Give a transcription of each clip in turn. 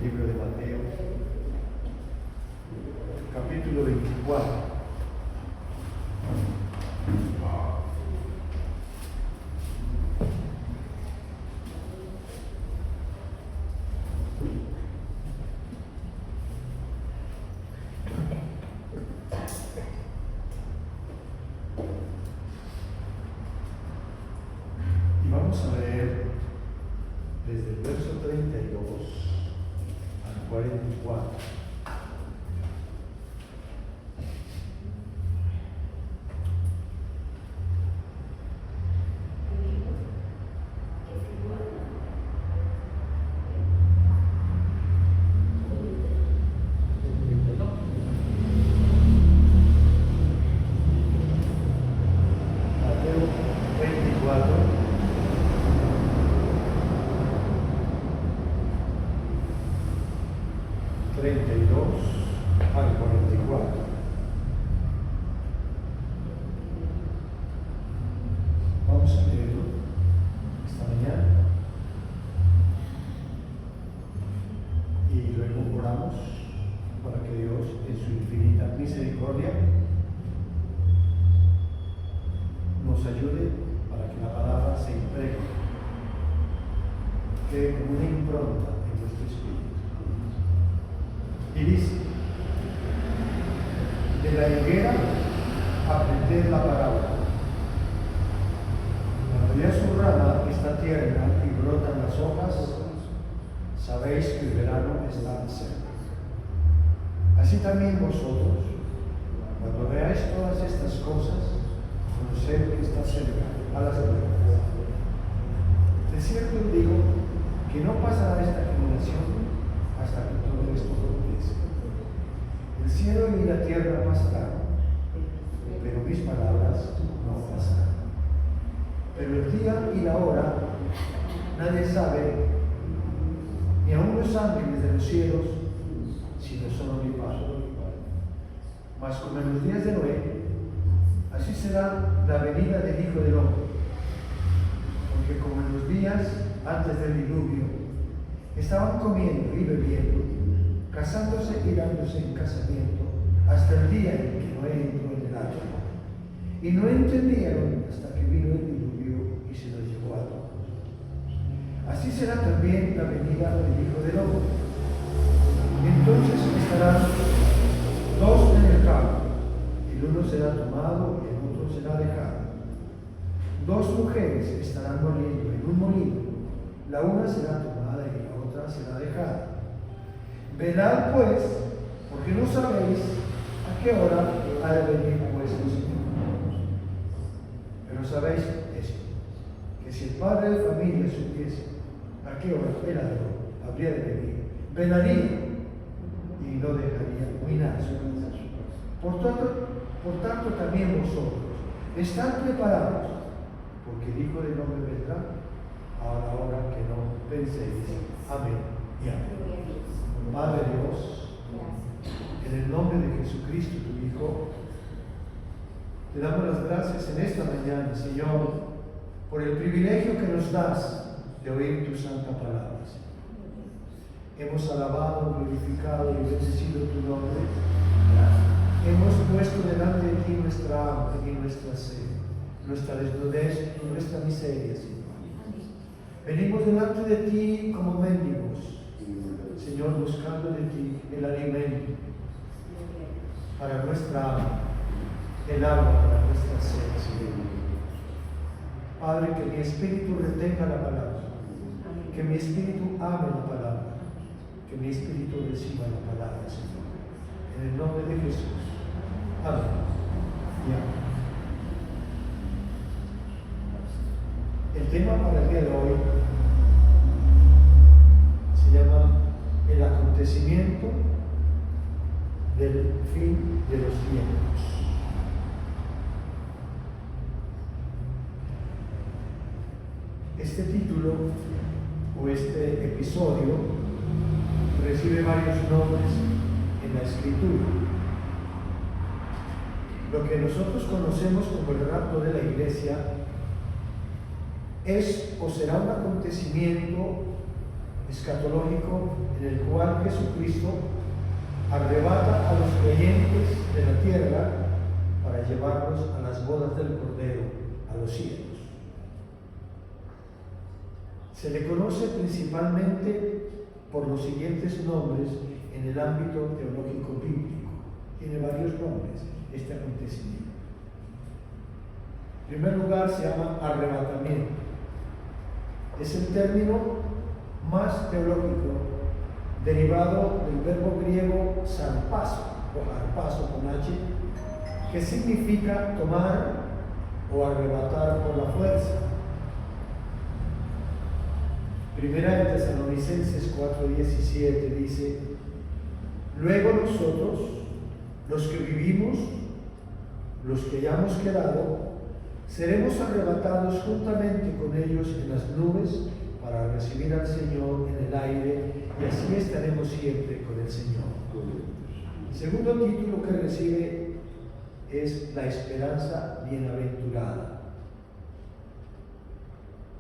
libro de Mateo, capítulo 24. Y vamos a leer desde el verso 32 al 44. Mateo 24, al 44. Vamos a leerlo esta mañana y luego oramos para que Dios, en su infinita misericordia, nos ayude para que la palabra se impregne, quede como una impronta en nuestro espíritu. Y dice: de la higuera aprended la parábola. Cuando ya su rama está tierna y brotan las hojas, sabéis que el verano está cerca. Así también vosotros, cuando veáis todas estas cosas, conoced que está cerca a las puertas. De cierto os digo que no pasará esta generación hasta que todo esto acontezca. El cielo y la tierra pasarán, pero mis palabras no pasarán. Pero el día y la hora nadie sabe, ni aun los ángeles de los cielos, sino solo mi Padre. Mas como en los días de Noé, así será la venida del Hijo del Hombre. Porque como en los días antes del diluvio, estaban comiendo y bebiendo, casándose y dándose en casamiento, hasta el día en que Noé entró en el arca. Y no entendieron hasta que vino el diluvio y se los llevó a todos. Así será también la venida del Hijo del Hombre. Entonces estarán dos en el campo, el uno será tomado y el otro será dejado. Dos mujeres estarán moliendo en un molino, la una será tomada y la otra será dejada. Velad pues, porque no sabéis a qué hora ha de venir vuestro Señor. Pero sabéis esto, que si el padre de familia supiese a qué hora el ladrón habría de venir, velaría y no dejaría minar su casa. Por tanto también vosotros, estad preparados, porque el Hijo del Hombre vendrá a la hora que no penséis. Amén y amén. Padre Dios, en el nombre de Jesucristo, tu Hijo, te damos las gracias en esta mañana, Señor, por el privilegio que nos das de oír tu santa palabra, Señor. Hemos alabado, glorificado y bendecido tu nombre. Hemos puesto delante de ti nuestra hambre y nuestra sed, nuestra desnudez y nuestra miseria, Señor. Venimos delante de ti como mendigos, Señor, buscando de ti el alimento para nuestra alma, el agua para nuestra sed, Señor. Padre, que mi espíritu retenga la palabra, que mi espíritu ame la palabra, que mi espíritu reciba la palabra, Señor. En el nombre de Jesús. Amén. Y amén. El tema para el día de hoy se llama el acontecimiento del fin de los tiempos. Este título o este episodio recibe varios nombres en la Escritura. Lo que nosotros conocemos como el rapto de la iglesia es o será un acontecimiento escatológico en el cual Jesucristo arrebata a los creyentes de la tierra para llevarlos a las bodas del Cordero, a los cielos. Se le conoce principalmente por los siguientes nombres en el ámbito teológico bíblico. Tiene varios nombres este acontecimiento. En primer lugar, se llama arrebatamiento. Es el término más teológico derivado del verbo griego sarpazo o harpazo con H, que significa tomar o arrebatar por la fuerza. Primera de Tesalonicenses 4:17 dice: luego nosotros, los que vivimos, los que hayamos quedado, seremos arrebatados juntamente con ellos en las nubes para recibir al Señor en el aire, y así estaremos siempre con el Señor. El segundo título que recibe es la esperanza bienaventurada.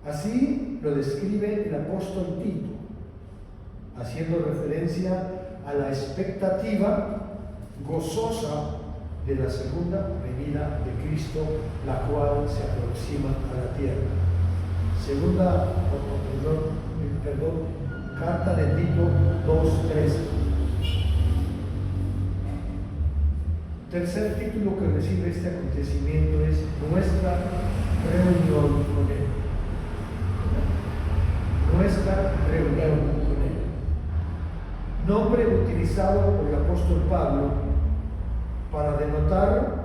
Así lo describe el apóstol Tito, haciendo referencia a la expectativa gozosa de la segunda venida de Cristo, la cual se aproxima a la tierra. Carta de Tito 2:13. Tercer título que recibe este acontecimiento es nuestra reunión con Él. Nuestra reunión con Él. Nombre utilizado por el apóstol Pablo para denotar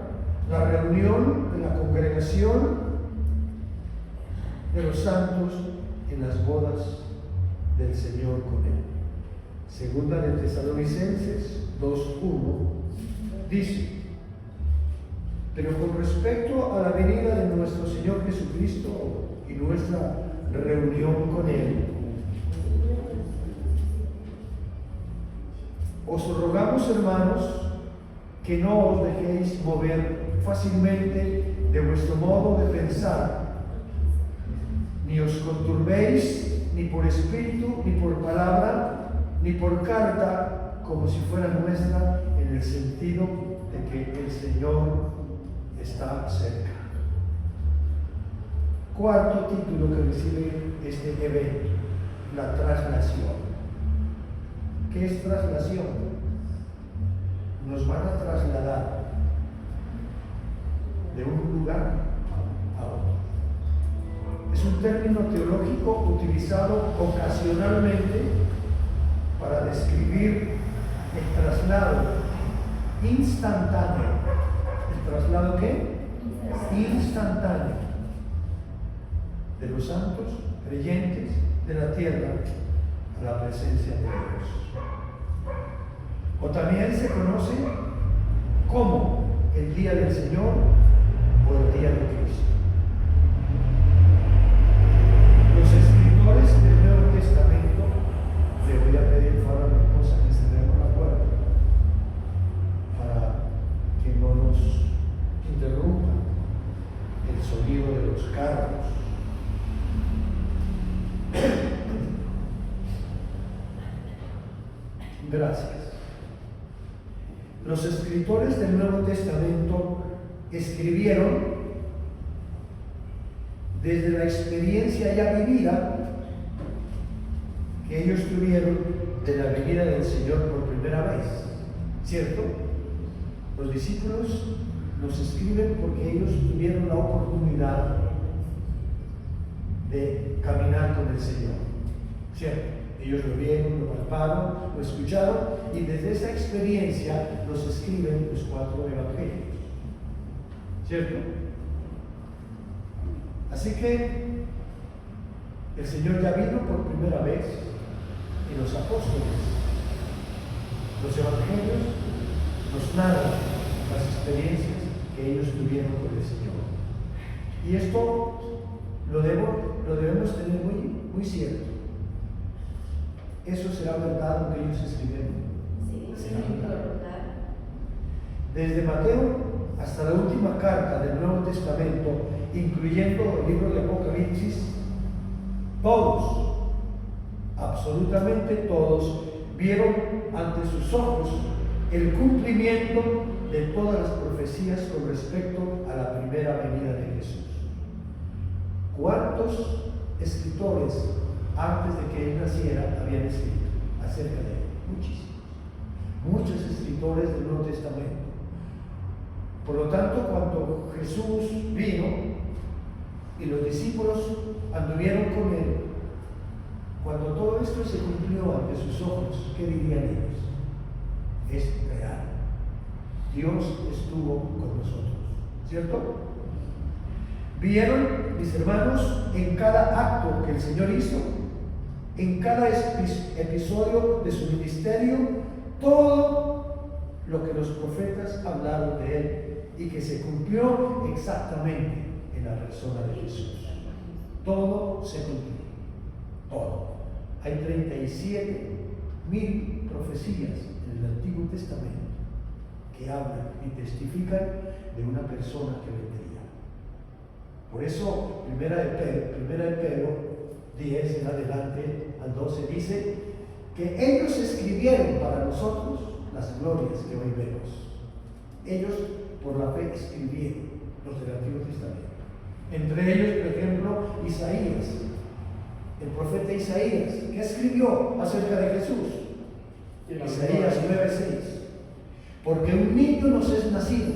la reunión de la congregación de los santos en las bodas del Señor con Él. Segunda de Tesalonicenses 2:1 dice: pero con respecto a la venida de nuestro Señor Jesucristo y nuestra reunión con Él, os rogamos, hermanos, que no os dejéis mover fácilmente de vuestro modo de pensar, ni os conturbéis ni por espíritu, ni por palabra, ni por carta, como si fuera nuestra, en el sentido de que el Señor está cerca. Cuarto título que recibe este evento: la traslación. ¿Qué es traslación? Nos van a trasladar de un lugar a otro. Es un término teológico utilizado ocasionalmente para describir el traslado instantáneo. ¿El traslado qué? Instantáneo de los santos creyentes de la tierra a la presencia de Dios. O también se conoce como el día del Señor o el día de Cristo. Los escritores del Nuevo Testamento, le voy a pedir por favor a mi esposa que cerremos la puerta para que no nos interrumpa el sonido de los carros. Gracias. Los escritores del Nuevo Testamento escribieron desde la experiencia ya vivida que ellos tuvieron de la venida del Señor por primera vez, ¿cierto? Los discípulos nos escriben porque ellos tuvieron la oportunidad de caminar con el Señor, ¿cierto? Ellos lo vieron, lo palparon, lo escucharon, y desde esa experiencia nos escriben los 4 evangelios, ¿cierto? Así que el Señor ya vino por primera vez, y los apóstoles, los evangelios, nos narran las experiencias que ellos tuvieron con el Señor. Y esto lo debemos tener muy cierto. Eso será verdad lo que ellos escribieron. Sí, verdad. Desde Mateo hasta la última carta del Nuevo Testamento, incluyendo el libro de Apocalipsis, todos absolutamente todos, vieron ante sus ojos el cumplimiento de todas las profecías con respecto a la primera venida de Jesús. ¿Cuántos escritores antes de que él naciera habían escrito acerca de él? Muchísimos. Muchos escritores del Nuevo Testamento. Por lo tanto, cuando Jesús vino y los discípulos anduvieron con él, cuando todo esto se cumplió ante sus ojos, ¿qué dirían ellos? Es real. Dios estuvo con nosotros, ¿cierto? Vieron, mis hermanos, en cada acto que el Señor hizo, en cada episodio de su ministerio, todo lo que los profetas hablaron de él y que se cumplió exactamente en la persona de Jesús. Todo se cumplió. Todo. Hay 37,000 profecías en el Antiguo Testamento que hablan y testifican de una persona que vendría. Por eso, primera de Pedro 10 en adelante al 12 dice que ellos escribieron para nosotros las glorias que hoy vemos. Ellos por la fe escribieron los del Antiguo Testamento. Entre ellos, por ejemplo, Isaías, el profeta Isaías, que escribió acerca de Jesús. Isaías 9:6. Porque un niño nos es nacido,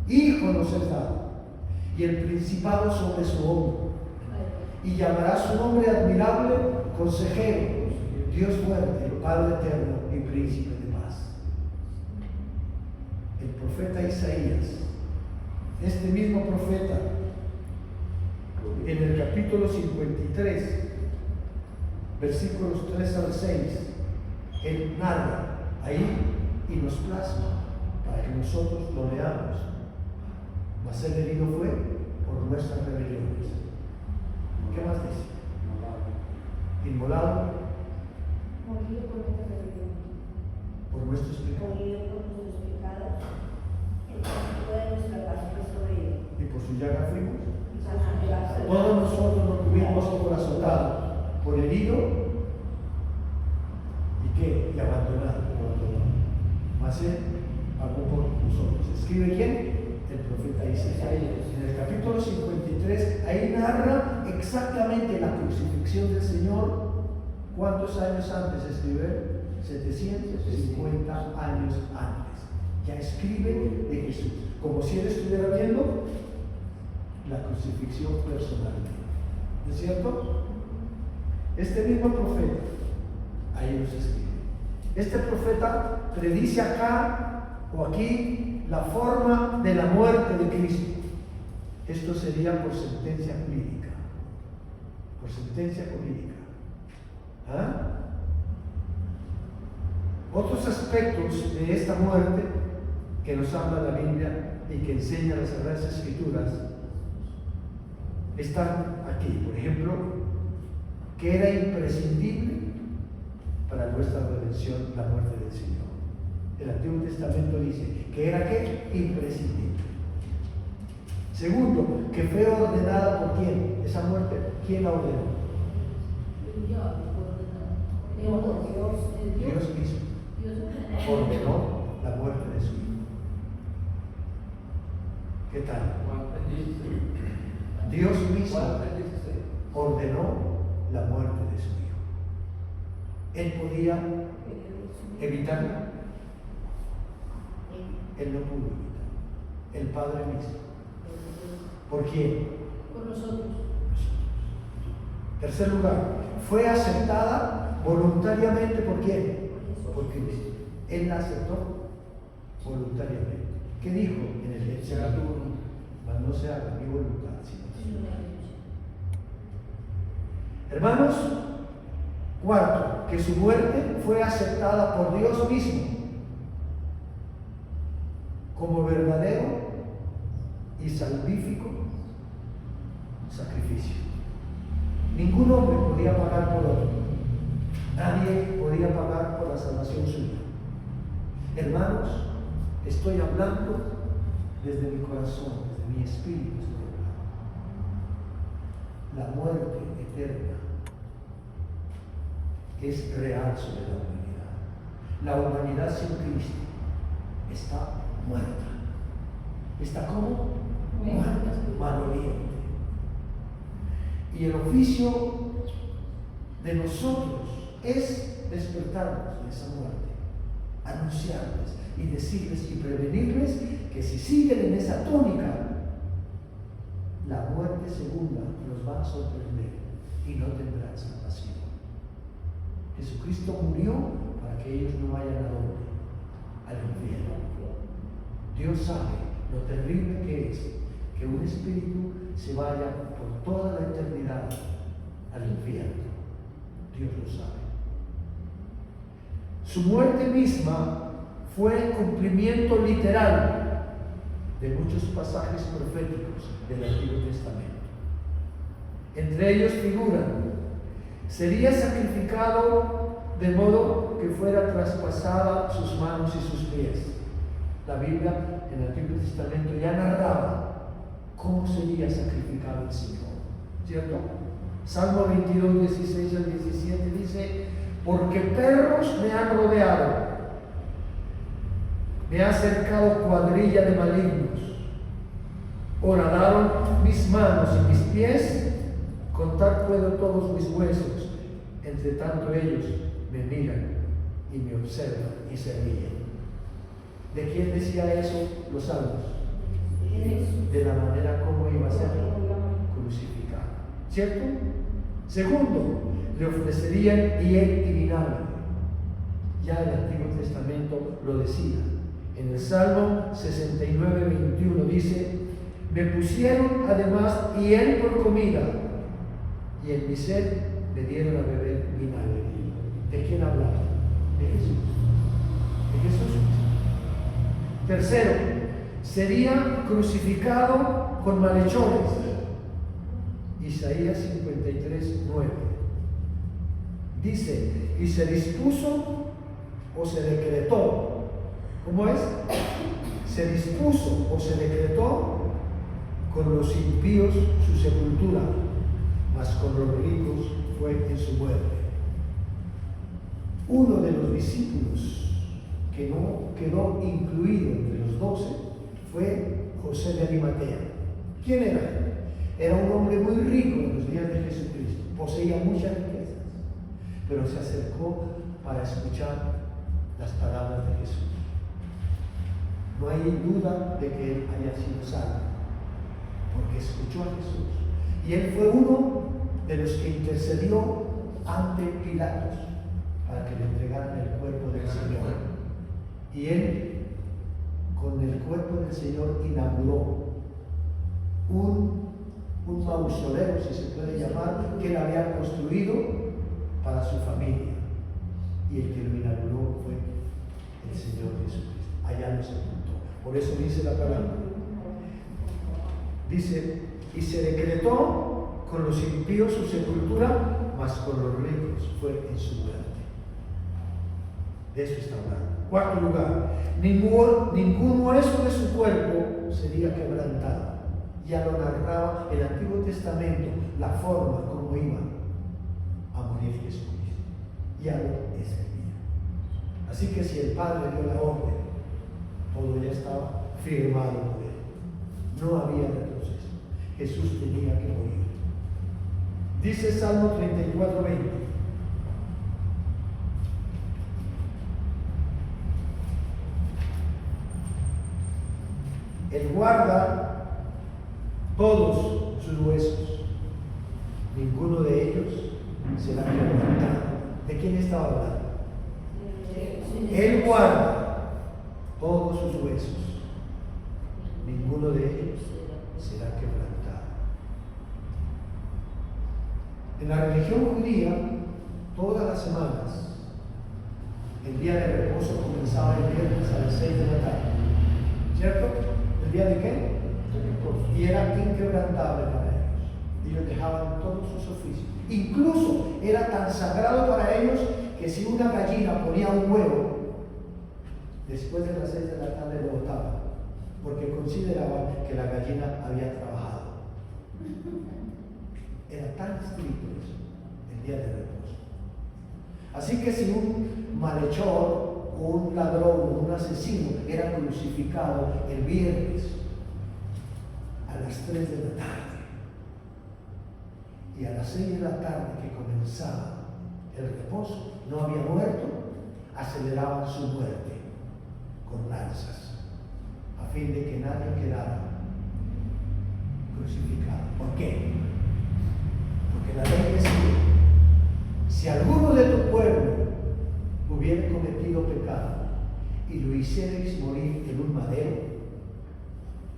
hijo nos es dado, y el principado sobre su hombro, y llamará su nombre admirable, consejero, Dios fuerte, Padre eterno y príncipe de paz. El profeta Isaías, este mismo profeta, en el capítulo 53, versículos 3 al 6, él narra ahí y nos plasma para que nosotros lo leamos. Mas el herido fue por nuestras rebeliones. ¿Qué más dice? Inmolado Morido por nuestras rebeliones. Por nuestros pecados. Morido por nuestros pecados. El castigo de nuestra paz fue sobre él. Y por su llaga fuimos. Todos Todos nosotros nos tuvimos por azotado, por herido y qué, y abandonado. Mas él pagó por nosotros. ¿Escribe quién? El profeta Isaías. En el capítulo 53, ahí narra exactamente la crucifixión del Señor. ¿Cuántos años antes escribe? 750 años antes. Ya escribe de Jesús, como si él estuviera viendo la crucifixión personalmente. ¿No es cierto? Este mismo profeta, ahí nos escribe. Este profeta predice acá o aquí la forma de la muerte de Cristo. Esto sería por sentencia jurídica. Por sentencia jurídica. ¿Ah? Otros aspectos de esta muerte que nos habla la Biblia y que enseña las Sagradas Escrituras están aquí. Por ejemplo, que era imprescindible para nuestra redención la muerte del Señor. El Antiguo Testamento dice que era ¿qué? Imprescindible. Segundo, que fue ordenada por quién. Esa muerte, ¿quién la ordenó? Dios mismo ordenó la muerte de su Hijo. ¿Qué tal? Dios mismo ordenó la muerte de su Hijo. Él podía evitarla. Él no pudo evitarla. El Padre mismo. ¿Por quién? Por nosotros. Tercer lugar, fue aceptada voluntariamente ¿por quién? Por Cristo. Él la aceptó voluntariamente. ¿Qué dijo en el Getsemaní? Mas no se haga mi voluntad, sino la tuya. Hermanos, cuarto, que su muerte fue aceptada por Dios mismo como verdadero y salvífico sacrificio. Ningún hombre podía pagar por otro. Nadie podía pagar por la salvación suya. Hermanos, estoy hablando desde mi corazón, desde mi espíritu. La muerte eterna es real sobre la humanidad. La humanidad sin Cristo está muerta. ¿Está cómo? Muerta, maloliente. Y el oficio de nosotros es despertarnos de esa muerte, anunciarles y decirles y prevenirles que si siguen en esa tónica, la muerte segunda los va a sorprender y no tendrán salvación. Jesucristo murió para que ellos no vayan a dónde, al infierno. Dios sabe lo terrible que es que un espíritu se vaya por toda la eternidad al infierno. Dios lo sabe. Su muerte misma fue el cumplimiento literal de muchos pasajes proféticos del Antiguo Testamento. Entre ellos figuran: sería sacrificado de modo que fuera traspasada sus manos y sus pies. La Biblia en el Antiguo Testamento ya narraba cómo sería sacrificado el Señor, ¿cierto? Salmo 22, 16 al 17 dice: porque perros me han rodeado, me ha cercado cuadrilla de malignos, horadaron mis manos y mis pies, contar puedo todos mis huesos, entre tanto ellos me miran y me observan y se ríen. ¿De quién decía eso los salmos? De la manera como iba a ser crucificado, ¿cierto? Segundo, le ofrecerían hiel y vinagre. Ya el Antiguo Testamento lo decía. En el Salmo 69, 21 dice: me pusieron además hiel por comida, y en mi sed me dieron a beber vinagre. ¿De quién hablaba? De Jesús. De Jesús. Tercero, sería crucificado con malhechores. Isaías 53, 9. Dice: y se dispuso o se decretó. ¿Cómo es? Se dispuso o se decretó con los impíos su sepultura, mas con los ricos fue en su muerte. Uno de los discípulos que no quedó incluido entre los 12 fue José de Arimatea. ¿Quién era él? Era un hombre muy rico en los días de Jesucristo, poseía muchas riquezas, pero se acercó para escuchar las palabras de Jesús. No hay duda de que él haya sido salvo, porque escuchó a Jesús. Y él fue uno de los que intercedió ante Pilatos para que le entregaran el cuerpo del Señor. Y él, con el cuerpo del Señor, inauguró un mausoleo, si se puede llamar, que él había construido para su familia. Y el que lo inauguró fue el Señor Jesucristo. Allá lo sepultó. Por eso dice la palabra. Dice: y se decretó con los impíos su sepultura, mas con los ricos fue en su muerte. De eso está hablando. Cuarto lugar, ningún hueso de su cuerpo sería quebrantado. Ya lo narraba el Antiguo Testamento, la forma como iba a morir Jesucristo. Ya lo escribía. Así que si el Padre dio la orden, todo ya estaba firmado por él. No había retroceso. Jesús tenía que morir. Dice Salmo 34, 20. Él guarda todos sus huesos, ninguno de ellos será quebrantado. ¿De quién estaba hablando? Él guarda todos sus huesos, ninguno de ellos será quebrantado. En la religión judía, todas las semanas, el día de reposo comenzaba el viernes a las 6 de la tarde, ¿cierto? ¿El día de qué? Y era inquebrantable para ellos. Ellos dejaban todos sus oficios. Incluso era tan sagrado para ellos que si una gallina ponía un huevo, después de las 6 de la tarde lo botaban, porque consideraban que la gallina había trabajado. Era tan estricto eso, el día de reposo. Así que si un malhechor, un ladrón, un asesino era crucificado el viernes a las 3 de la tarde y a las 6 de la tarde que comenzaba el reposo, no había muerto, aceleraban su muerte con lanzas a fin de que nadie quedara crucificado. ¿Por qué? Porque la ley decía: si alguno de tu pueblo hubiera cometido pecado y lo hicierais morir en un madero,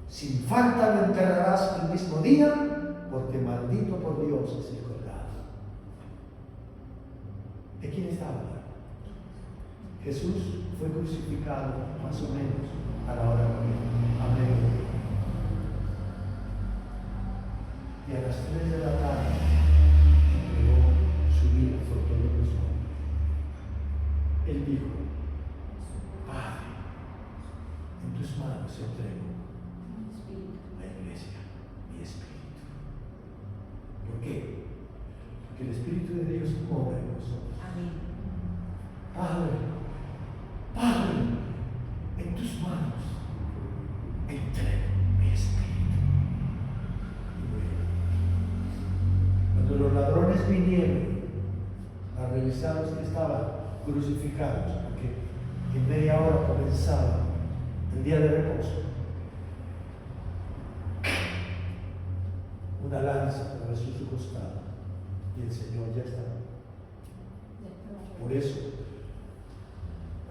sin falta lo enterrarás el mismo día, porque maldito por Dios es el colgado. ¿De quién está hablando? Jesús fue crucificado más o menos a la hora a mediodía. Y a las 3 de la tarde entregó su vida por todos los hombres. Él dijo: Padre, en tus manos entrego la iglesia, mi espíritu. ¿Por qué? Porque el Espíritu de Dios mora en nosotros. Amén. Padre, en tus manos entrego mi espíritu. Cuando los ladrones vinieron a revisar los que estaban crucificados, porque en media hora comenzaba el día de reposo, una lanza atravesó su costado y el Señor ya estaba. Por eso,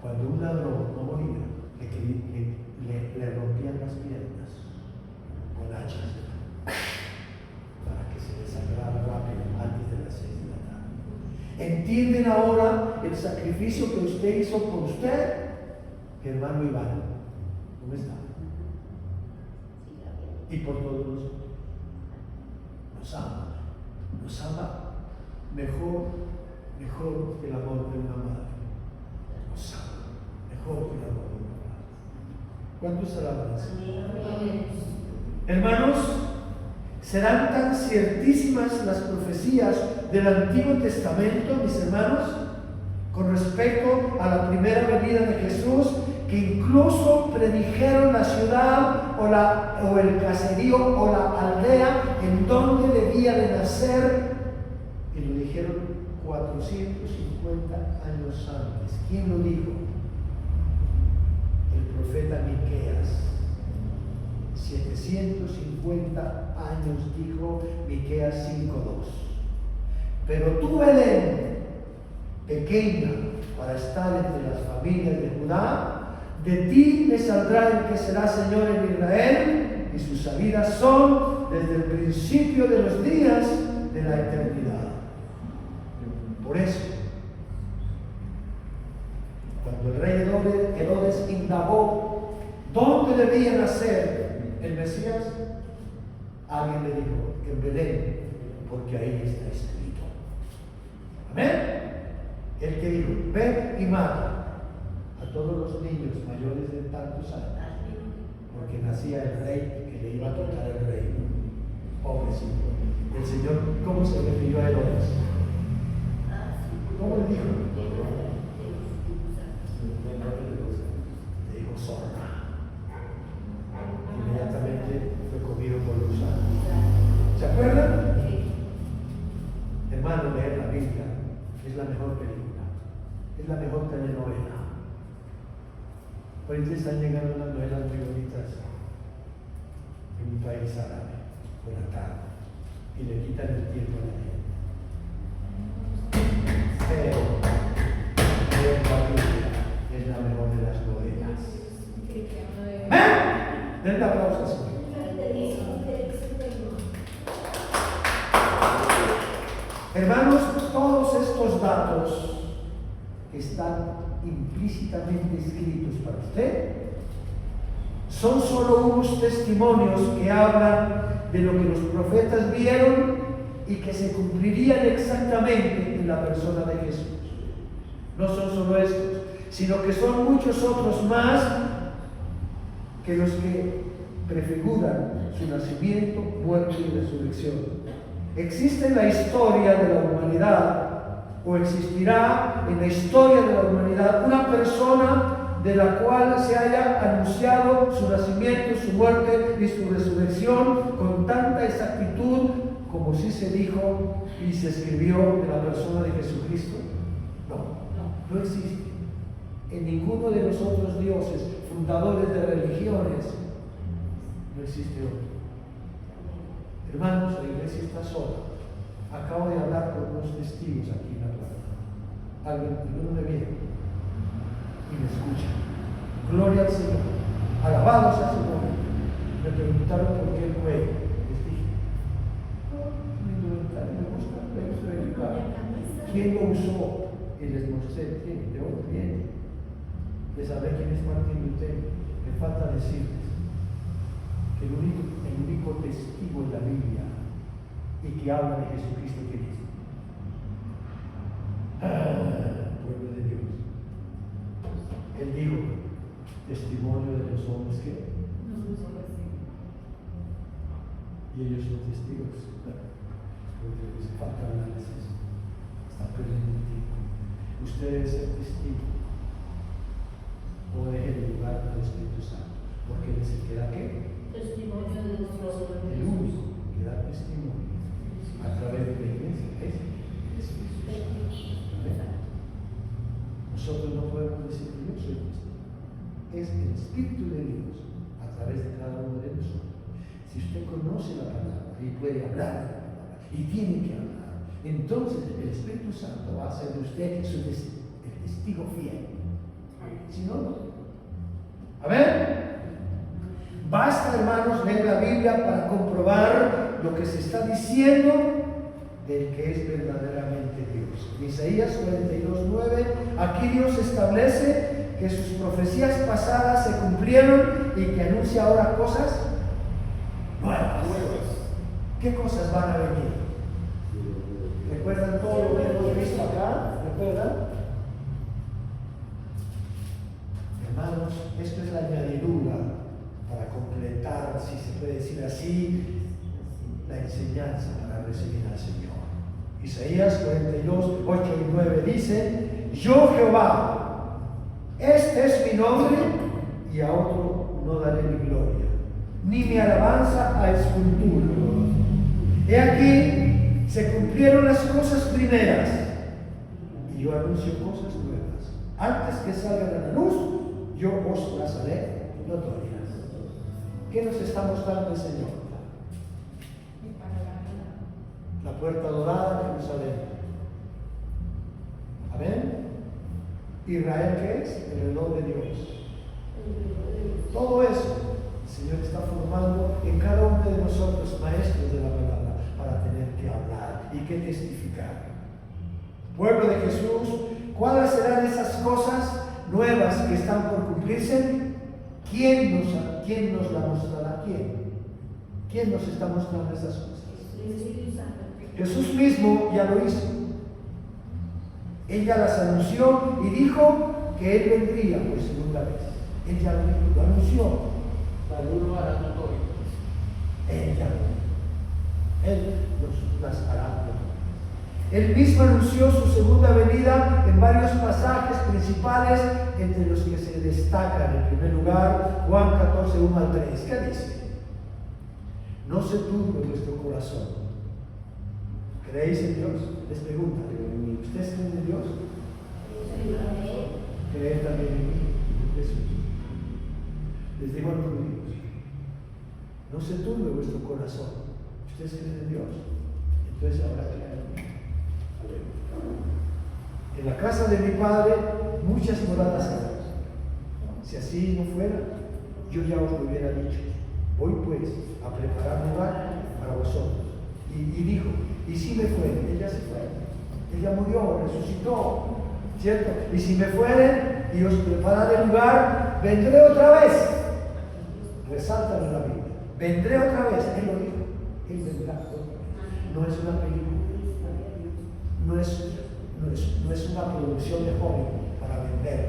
cuando un ladrón no moría, le rompían las piernas con hachas para que se desangrara rápido antes de las 6 de la tarde. ¿Entienden ahora el sacrificio que usted hizo por usted? Hermano Iván, ¿cómo está? Y por todos nosotros. Nos ama mejor que el amor de una madre. Nos ama mejor que el amor de una madre. ¿Cuántos alaban? Hermanos, ¿serán tan ciertísimas las profecías del Antiguo Testamento, mis hermanos, con respecto a la primera venida de Jesús, que incluso predijeron la ciudad o el caserío o la aldea en donde debía de nacer? Y lo dijeron 450 años antes. ¿Quién lo dijo? El profeta Miqueas. 750 años dijo Miqueas 5:2. Pero tú, Belén, pequeña para estar entre las familias de Judá, de ti me saldrá el que será Señor en Israel, y sus salidas son desde el principio de los días de la eternidad. Por eso, cuando el rey Herodes indagó dónde debía nacer el Mesías, alguien le dijo: en Belén, porque ahí está escrito. Amén. El que dijo: ve y mata a todos los niños mayores de tantos años, porque nacía el rey que le iba a quitar el reino. Pobrecito. El Señor, ¿cómo se refirió a Herodes? ¿Cómo le dijo? Le dijo zorra. Inmediatamente fue comido por los gusanos. ¿Se acuerdan? Hermano, leer la Biblia es la mejor película, es la mejor telenovela. Ahorita están llegando unas novelas muy bonitas en un país árabe, por la tarde, y le quitan el tiempo a la gente. Pero leer la Biblia es la mejor de las novelas. ¿Amén? Den la aplauso así. Hermanos, todos estos datos están implícitamente escritos para usted. Son solo unos testimonios que hablan de lo que los profetas vieron y que se cumplirían exactamente en la persona de Jesús. No son solo estos, sino que son muchos otros más que los que prefiguran su nacimiento, muerte y resurrección. Existe en la historia de la humanidad o existirá en la historia de la humanidad una persona de la cual se haya anunciado su nacimiento, su muerte y su resurrección con tanta exactitud como si se dijo y se escribió de la persona de Jesucristo? No existe. En ninguno de los otros dioses, fundadores de religiones, no existe otro. Hermanos, la iglesia está sola. Acabo de hablar con unos testigos aquí en la plaza. Alguien no me viene y me escucha. Gloria al Señor. Alabados a su nombre. Me preguntaron por qué el cuello. Les dije, me gusta verificar. ¿Quién lo usó? Y les mostré, ¿quién? ¿De dónde viene? Les hablé quién es Martín Lutero. Me falta decirles que el único testigo en la Biblia y que habla de Jesucristo, ¿quién es? Pueblo de Dios. Él dijo, testimonio de los hombres que y ellos son testigos. Porque les falta análisis. Está perdiendo el tiempo. Usted debe ser testigo. O deje de lugar al Espíritu Santo. Porque él es el que da qué? Testimonio de nuestros El único que da testimonio a través de la iglesia es el Espíritu Santo. Nosotros no podemos decir que yo soy testigo. Es el Espíritu de Dios a través de cada uno de nosotros. Si usted conoce la palabra y puede hablar de la palabra y tiene que hablar, entonces el Espíritu Santo va a hacer de usted el testigo fiel. Si no, no. Amén. Basta, hermanos, leer la Biblia para comprobar lo que se está diciendo del que es verdaderamente Dios. En Isaías 42:9, aquí Dios establece que sus profecías pasadas se cumplieron y que anuncia ahora cosas nuevas. ¿Qué cosas van a venir? ¿Recuerdan todo lo que hemos visto acá? ¿Recuerdan? Hermanos, esto es la añadidura para completar, si se puede decir así, la enseñanza para recibir al Señor. Isaías 42:8 y 9 dice: Yo Jehová, este es mi nombre, y a otro no daré mi gloria, ni mi alabanza a escultura. He aquí, se cumplieron las cosas primeras, y yo anuncio cosas nuevas. Antes que salgan a la luz, yo os las haré notorias. ¿Qué nos está mostrando el Señor? La puerta dorada de Jerusalén. Amén. Israel, ¿qué es? El reloj de Dios. Todo eso el Señor está formando en cada uno de nosotros maestros de la palabra para tener que hablar y que testificar. Pueblo de Jesús, ¿cuáles serán esas cosas nuevas que están por cumplirse? ¿Quién nos la mostrará? ¿Quién nos está mostrando esas cosas? Jesús mismo ya lo hizo. Él ya las anunció y dijo que Él vendría por segunda vez. Él ya lo anunció. Él ya Él las hará. Él mismo anunció su segunda venida en varios pasajes principales, entre los que se destacan en primer lugar Juan 14:1 al 3. ¿Qué dice? No se turbe vuestro corazón. ¿Creéis en Dios? Les pregunta, ¿ustedes creen en Dios? ¿Creen también en mí? Jesús. Les digo a los judíos, no se turbe vuestro corazón. ¿Ustedes creen en Dios? Entonces habrá que creer en mí. En la casa de mi Padre muchas moradas hay. Si así no fuera, yo ya os lo hubiera dicho. Voy pues a preparar lugar para vosotros. Y dijo, y si me fueren, ella se fue. Ella murió, resucitó, ¿cierto? Y si me fueren y os prepararé lugar, vendré otra vez. Resáltalo en la Biblia. Vendré otra vez. Él lo dijo. Él vendrá otra vez. No es una película. No es una producción de Hollywood para vender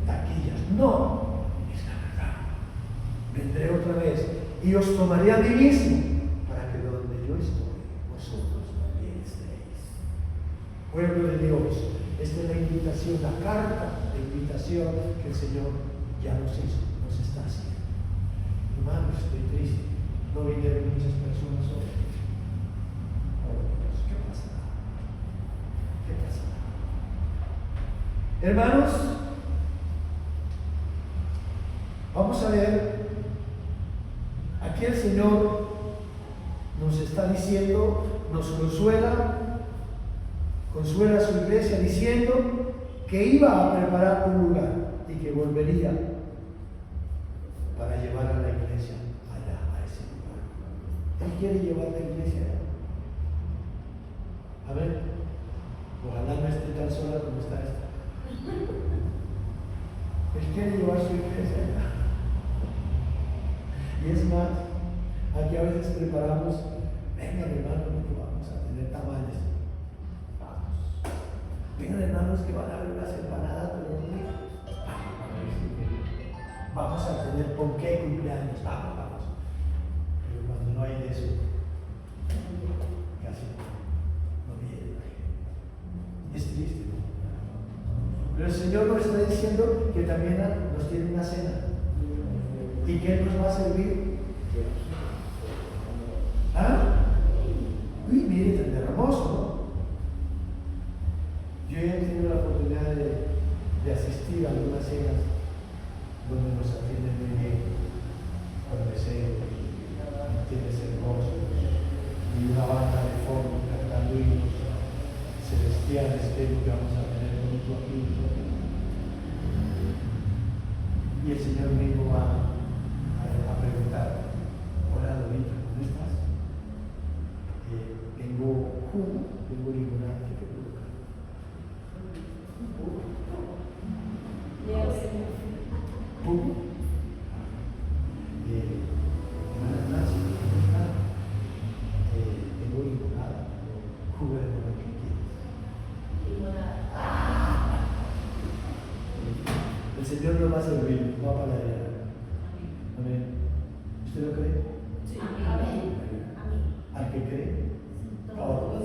taquillas. No, es la verdad. Vendré otra vez y os tomaré a mí mismo para que donde yo estoy, vosotros también estéis. Pueblo de Dios, invitación, la carta de invitación que el Señor ya nos hizo, nos está haciendo. Hermanos, estoy triste. No vinieron muchas personas hoy. Oh Dios, ¿qué pasará? ¿Qué pasará? Hermanos, vamos a ver. Aquí el Señor nos está diciendo, nos consuela a su iglesia diciendo que iba a preparar un lugar y que volvería para llevar a la iglesia allá, a ese lugar. Él quiere llevar a la iglesia allá. A ver, ojalá no esté tan sola como está esta. Él quiere llevar su iglesia allá. Y es más, aquí a veces preparamos, vengan hermanos que vamos a tener tamales. Vamos. Vengan hermanos que van a haber unas empanadas, pero no. Vamos a tener ponqué cumpleaños. Vamos. Pero cuando no hay de eso, casi no viene. Es triste, ¿no? Pero el Señor nos está diciendo que también nos tiene una cena. ¿Y qué nos va a servir? ¿Ah? Uy, mire, tan hermoso, ¿no? Yo ya he tenido la oportunidad de asistir a algunas cenas donde nos atienden muy bien, con deseo, tienes hermoso, y una banda de fondo cantando himnos celestiales, que es lo que vamos a tener bonito aquí. Y el Señor mismo va a preguntar, hola Lolita, ¿cómo estás? Tengo jugo, tengo limonada, ¿qué te provoca? ¿Jugo? Hermana Nancy, ¿cómo estás? Tengo limonada, jugo de limonada, ¿qué quieres? Limonada. El Señor nos va a servir, no va para allá. Amén. ¿Usted lo cree? Sí. Amén. ¿Al que cree? Todo.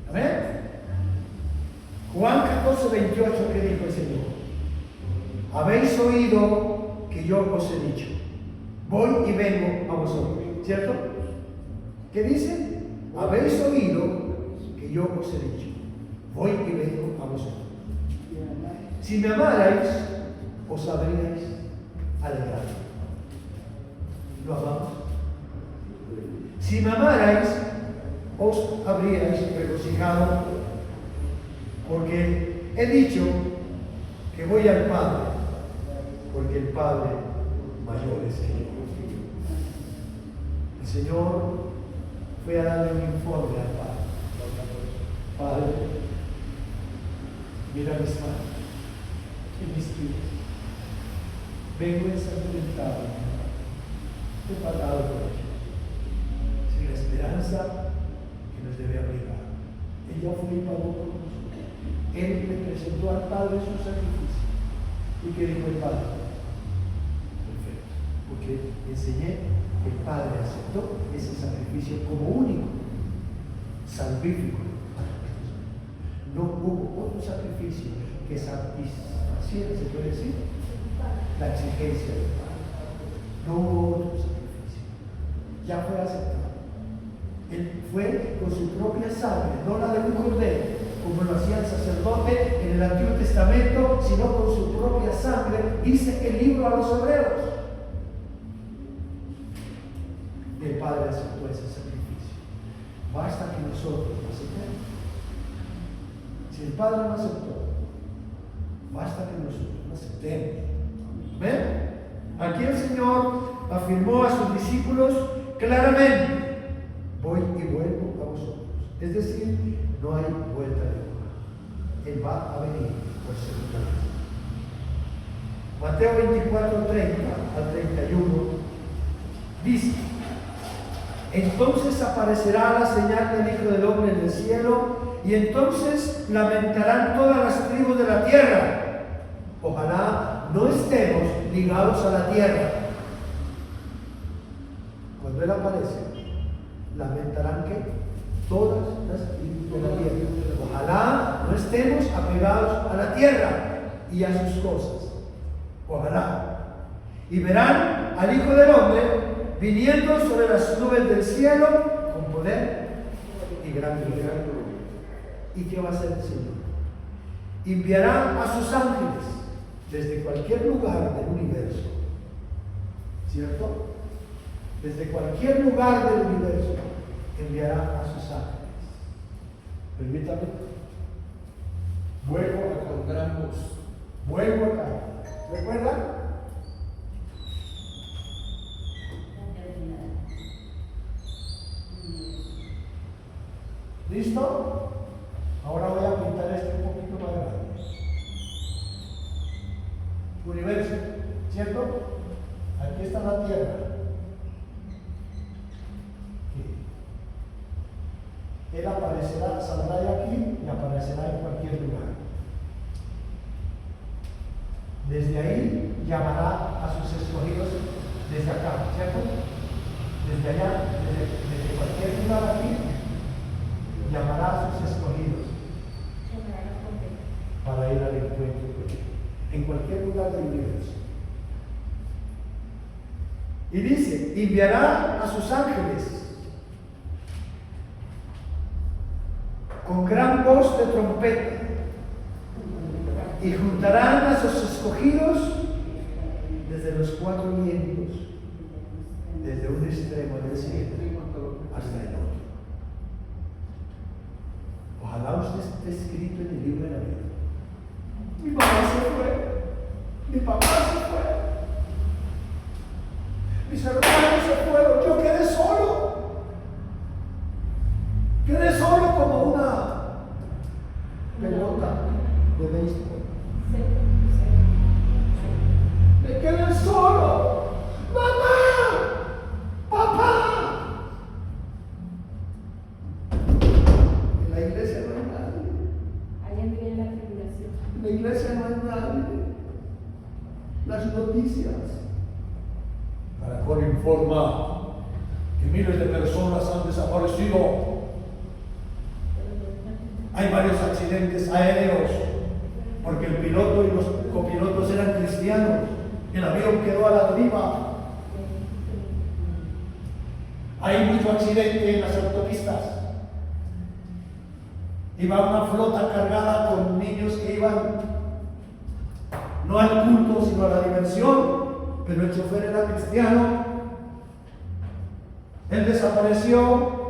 Amén. Juan 14:28, ¿qué dijo el Señor? Habéis oído que yo os he dicho, voy y vengo a vosotros, ¿cierto? ¿Qué dice? Habéis oído que yo os he dicho, voy y vengo a vosotros. Si me amarais, os habríais alegrado. ¿Lo amamos? Si me amarais, os habríais regocijado, porque he dicho que voy al Padre, porque el Padre mayor es que yo. El Señor fue a darle un informe al Padre. Padre, mira mis manos y mis pies. Vengo ensangrentado, he pagado por ellos, sin la esperanza que nos debe abrigar. Ella fue y pagó por nosotros. Él le presentó al Padre su sacrificio. ¿Y qué dijo el Padre? Perfecto. Porque enseñé que el Padre aceptó ese sacrificio como único, salvífico. No hubo otro sacrificio que satisfaciera, se puede decir, la exigencia del Padre. No hubo otro sacrificio. Ya fue aceptado. Él fue con su propia sangre, no la de un cordero, como lo hacía el sacerdote en el Antiguo Testamento, sino con su propia sangre, dice el libro a los hebreos. El Padre aceptó ese sacrificio. Basta que nosotros lo aceptemos. Si el Padre lo aceptó, basta que nosotros lo aceptemos. ¿Ven? Aquí el Señor afirmó a sus discípulos claramente: voy y vuelvo a vosotros. Es decir, no hay vuelta de hoja. Él va a venir por segunda vez. Mateo 24:30 al 31 dice: entonces aparecerá la señal del Hijo del Hombre en el cielo, y entonces lamentarán todas las tribus de la tierra. Ojalá no estemos ligados a la tierra. Cuando Él aparece, lamentarán que todas las tribus de la tierra. Ojalá no estemos apegados allegados a la tierra y a sus cosas. Ojalá. Y verán al Hijo del Hombre viniendo sobre las nubes del cielo con poder y gran gloria. ¿Y qué va a hacer el Señor? Enviará a sus ángeles desde cualquier lugar del universo, ¿cierto? Desde cualquier lugar del universo enviará a sus ángeles. Permítame. Vuelvo acá con gran voz. Vuelvo acá. ¿Recuerdan? ¿Listo? Ahora voy a pintar esto un poquito más grande. Universo, ¿cierto? Aquí está la Tierra. Él aparecerá, saldrá de aquí y aparecerá en cualquier lugar. Desde ahí llamará a sus escogidos desde acá, ¿cierto? Desde allá, desde cualquier lugar aquí, llamará a sus escogidos para ir al encuentro con él, en cualquier lugar del universo. Y dice, enviará a sus ángeles con gran voz de trompeta y juntarán a sus escogidos desde los cuatro vientos, desde un extremo del cielo hasta el otro. Ojalá usted esté escrito en el libro de la vida. Mi mamá se fue, mi papá se fue, mis hermanos se fueron, yo quedé solo. Quedé solo como una pelota de béisbol. Me quedé solo. ¡Mamá! ¡Papá! En la iglesia no hay nadie. Allá viene la tribulación. En la iglesia no hay nadie. Las noticias. Caracol informa que miles de personas han desaparecido. Hay varios accidentes aéreos porque el piloto y los copilotos eran cristianos. El avión quedó a la deriva. Hay mucho accidente en las autopistas. Iba una flota cargada con niños que iban no al culto sino a la diversión, pero el chofer era cristiano. Él desapareció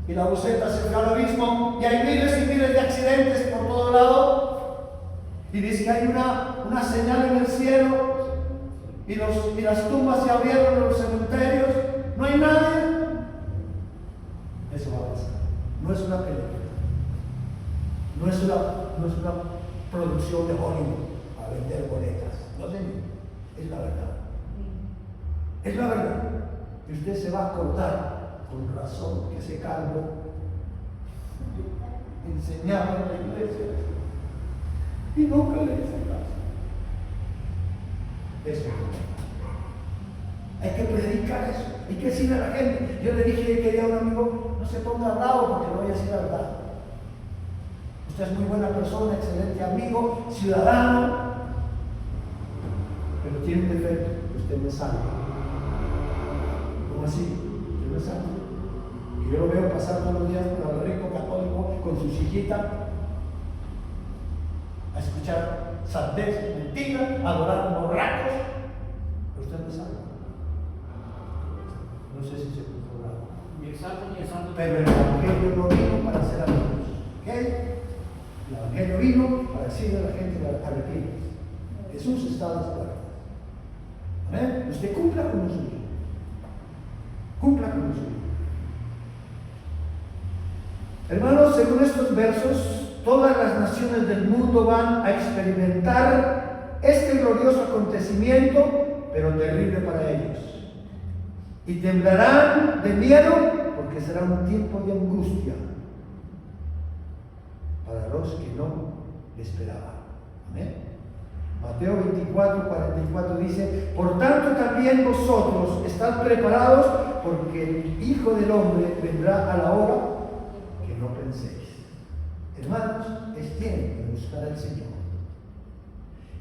y la buseta se fue al abismo y hay miles y miles de accidentes por todo lado. Y dice que hay una señal en el cielo y las tumbas se abrieron en los cementerios. No hay nadie. Eso va a pasar. No es una película. No es una producción de Hollywood a vender boletas. No, señor. Es la verdad. Es la verdad. Y usted se va a acordar con razón que ese cargo enseñaba en la iglesia y nunca le hice caso. Eso. Hay que predicar eso. Hay que decirle a la gente. Yo le dije que quería a un amigo, no se ponga bravo porque le voy a decir la verdad. Usted es muy buena persona, excelente amigo, ciudadano, pero tiene un defecto, usted me salva. ¿Cómo así? Usted me salva. Y yo lo veo pasar todos los días por el rico católico con su hijita a escuchar sandez, mentira, adorar borrachos. Pero usted me salva. No sé si se puso bravo. Ni exacto ni exacto. Pero el Evangelio no vino para hacer amigos. ¿Ok? El Evangelio vino para decirle a la gente arrepiéntase. Jesús está a las puertas. ¿Amén? Usted cumpla con lo suyo. Cumpla con lo suyo. Hermanos, según estos versos, todas las naciones del mundo van a experimentar este glorioso acontecimiento, pero terrible para ellos. Y temblarán de miedo porque será un tiempo de angustia para los que no esperaban. Amén. Mateo 24:44 dice: por tanto también vosotros estad preparados, porque el Hijo del Hombre vendrá a la hora que no penséis. Hermanos, es tiempo de buscar al Señor.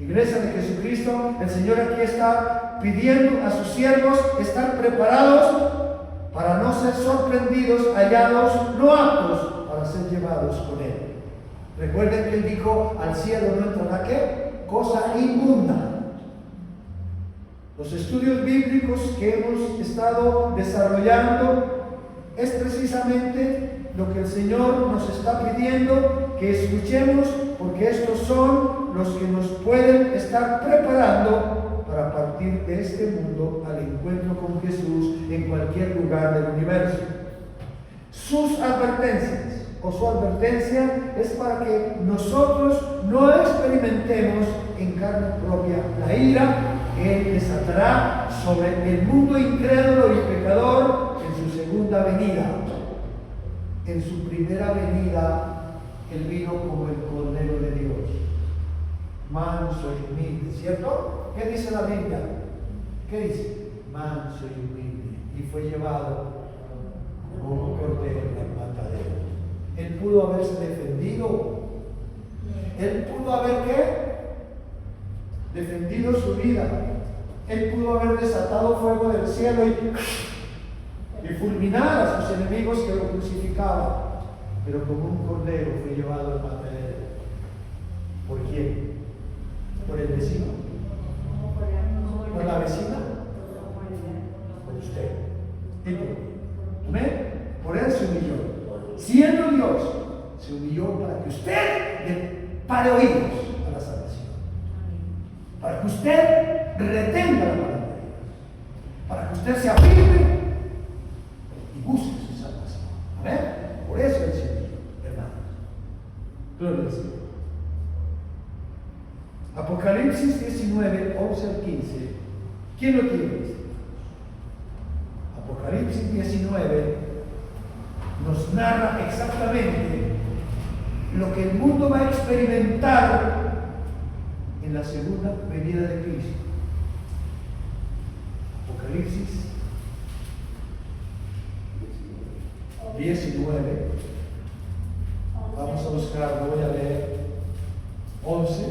Iglesia de Jesucristo, el Señor aquí está pidiendo a sus siervos estar preparados para no ser sorprendidos, hallados, no aptos para ser llevados con Él. Recuerden que Él dijo, al cielo no entrará ¿qué? Cosa inmunda. Los estudios bíblicos que hemos estado desarrollando es precisamente lo que el Señor nos está pidiendo que escuchemos, porque estos son los que nos pueden estar preparando para partir de este mundo al encuentro con Jesús en cualquier lugar del universo. Sus advertencias o su advertencia es para que nosotros no experimentemos en carne propia la ira que Él desatará sobre el mundo incrédulo y pecador en su segunda venida. En su primera venida, Él vino como el Cordero de Dios, manso y humilde, ¿cierto? ¿Qué dice la Biblia? ¿Qué dice? Manso y humilde, y fue llevado como un cordero al matadero. Él pudo haberse defendido. Él pudo haber ¿qué? Defendido su vida. Él pudo haber desatado fuego del cielo y fulminar a sus enemigos que lo crucificaban. Pero como un cordero fue llevado al matadero. ¿Por quién? ¿Por el vecino? ¿Por la vecina? Por usted. ¿Y por qué? ¿Amén? Por Él se humilló. Siendo Dios, se humilló para que usted le pare oídos a la salvación. Para que usted retenga la palabra de Dios. Para que usted se afirme y busque su salvación. ¿Amén? Por eso Él se humilló, hermanos. Gloria al Señor. Apocalipsis 19, 11 al 15. ¿Quién lo tiene? Apocalipsis 19 nos narra exactamente lo que el mundo va a experimentar en la segunda venida de Cristo. Apocalipsis 19. Vamos a buscarlo, voy a leer 11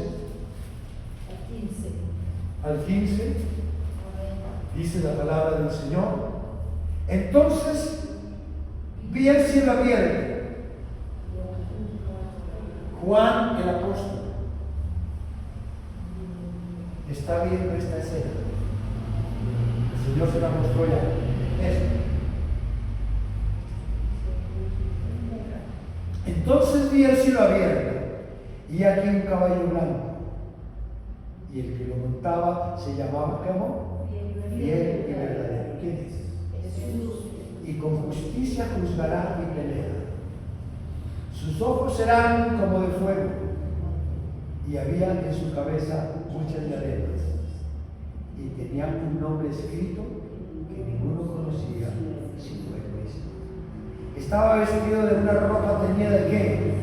al 15. Dice la palabra del Señor. Entonces vi el cielo abierto. Juan el apóstol está viendo esta escena. El Señor se la mostró ya. Eso. Entonces vi el cielo abierto y aquí un caballo blanco. Y el que lo montaba se llamaba ¿cómo? Fiel y verdadero. ¿Quién es? Jesús. Y con justicia juzgará y pelea. Sus ojos serán como de fuego, y había en su cabeza muchas diademas, y tenía un nombre escrito que ninguno conocía sino él mismo. Estaba vestido de una ropa teñida de ¿qué?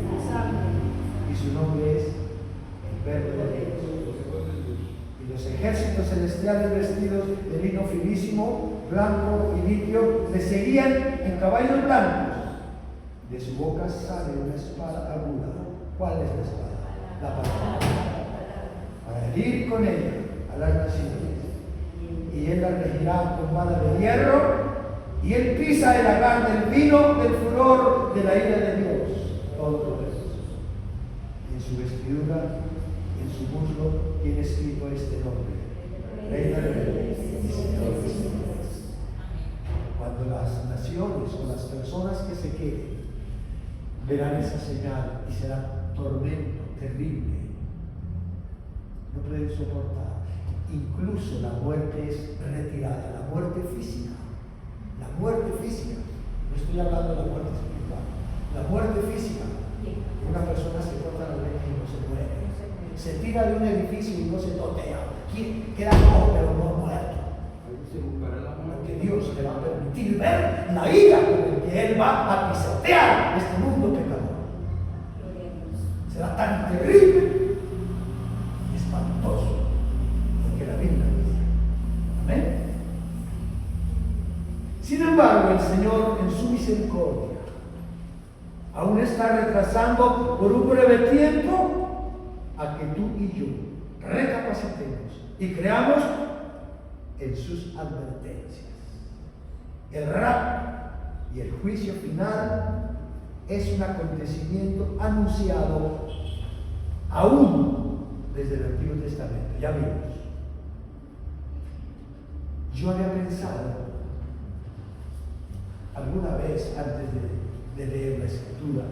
Y su nombre es el Verbo de Dios. Y los ejércitos celestiales vestidos de lino finísimo, blanco y limpio, le seguían en caballos blancos. De su boca sale una espada aguda. ¿Cuál es la espada? La palabra. Para herir con ella a las naciones. Y él la regirá con vara de hierro, y él pisa el lagar del vino del furor de la ira de Dios Todopoderoso. En su vestidura, en su muslo, tiene escrito este nombre: Reina de Reyes y Señor de Señores. Cuando las naciones o las personas que se queden verán esa señal y será tormento terrible, no pueden soportar. Incluso la muerte es retirada, la muerte física. La muerte física, no estoy hablando de la muerte espiritual, la muerte física. Una persona se corta la oreja y no se muere, se tira de un edificio y no se totea, queda como pero no muerto. Porque Dios le va a permitir ver la ira con la que Él va a pisotear este mundo pecador. Será tan terrible y espantoso, porque la Biblia dice. Amén. Sin embargo, el Señor, en su misericordia, aún está retrasando por un breve tiempo a que tú y yo recapacitemos y creamos en sus advertencias. El rapto y el juicio final es un acontecimiento anunciado aún desde el Antiguo Testamento. Ya vimos. Yo había pensado alguna vez antes de leer la Escritura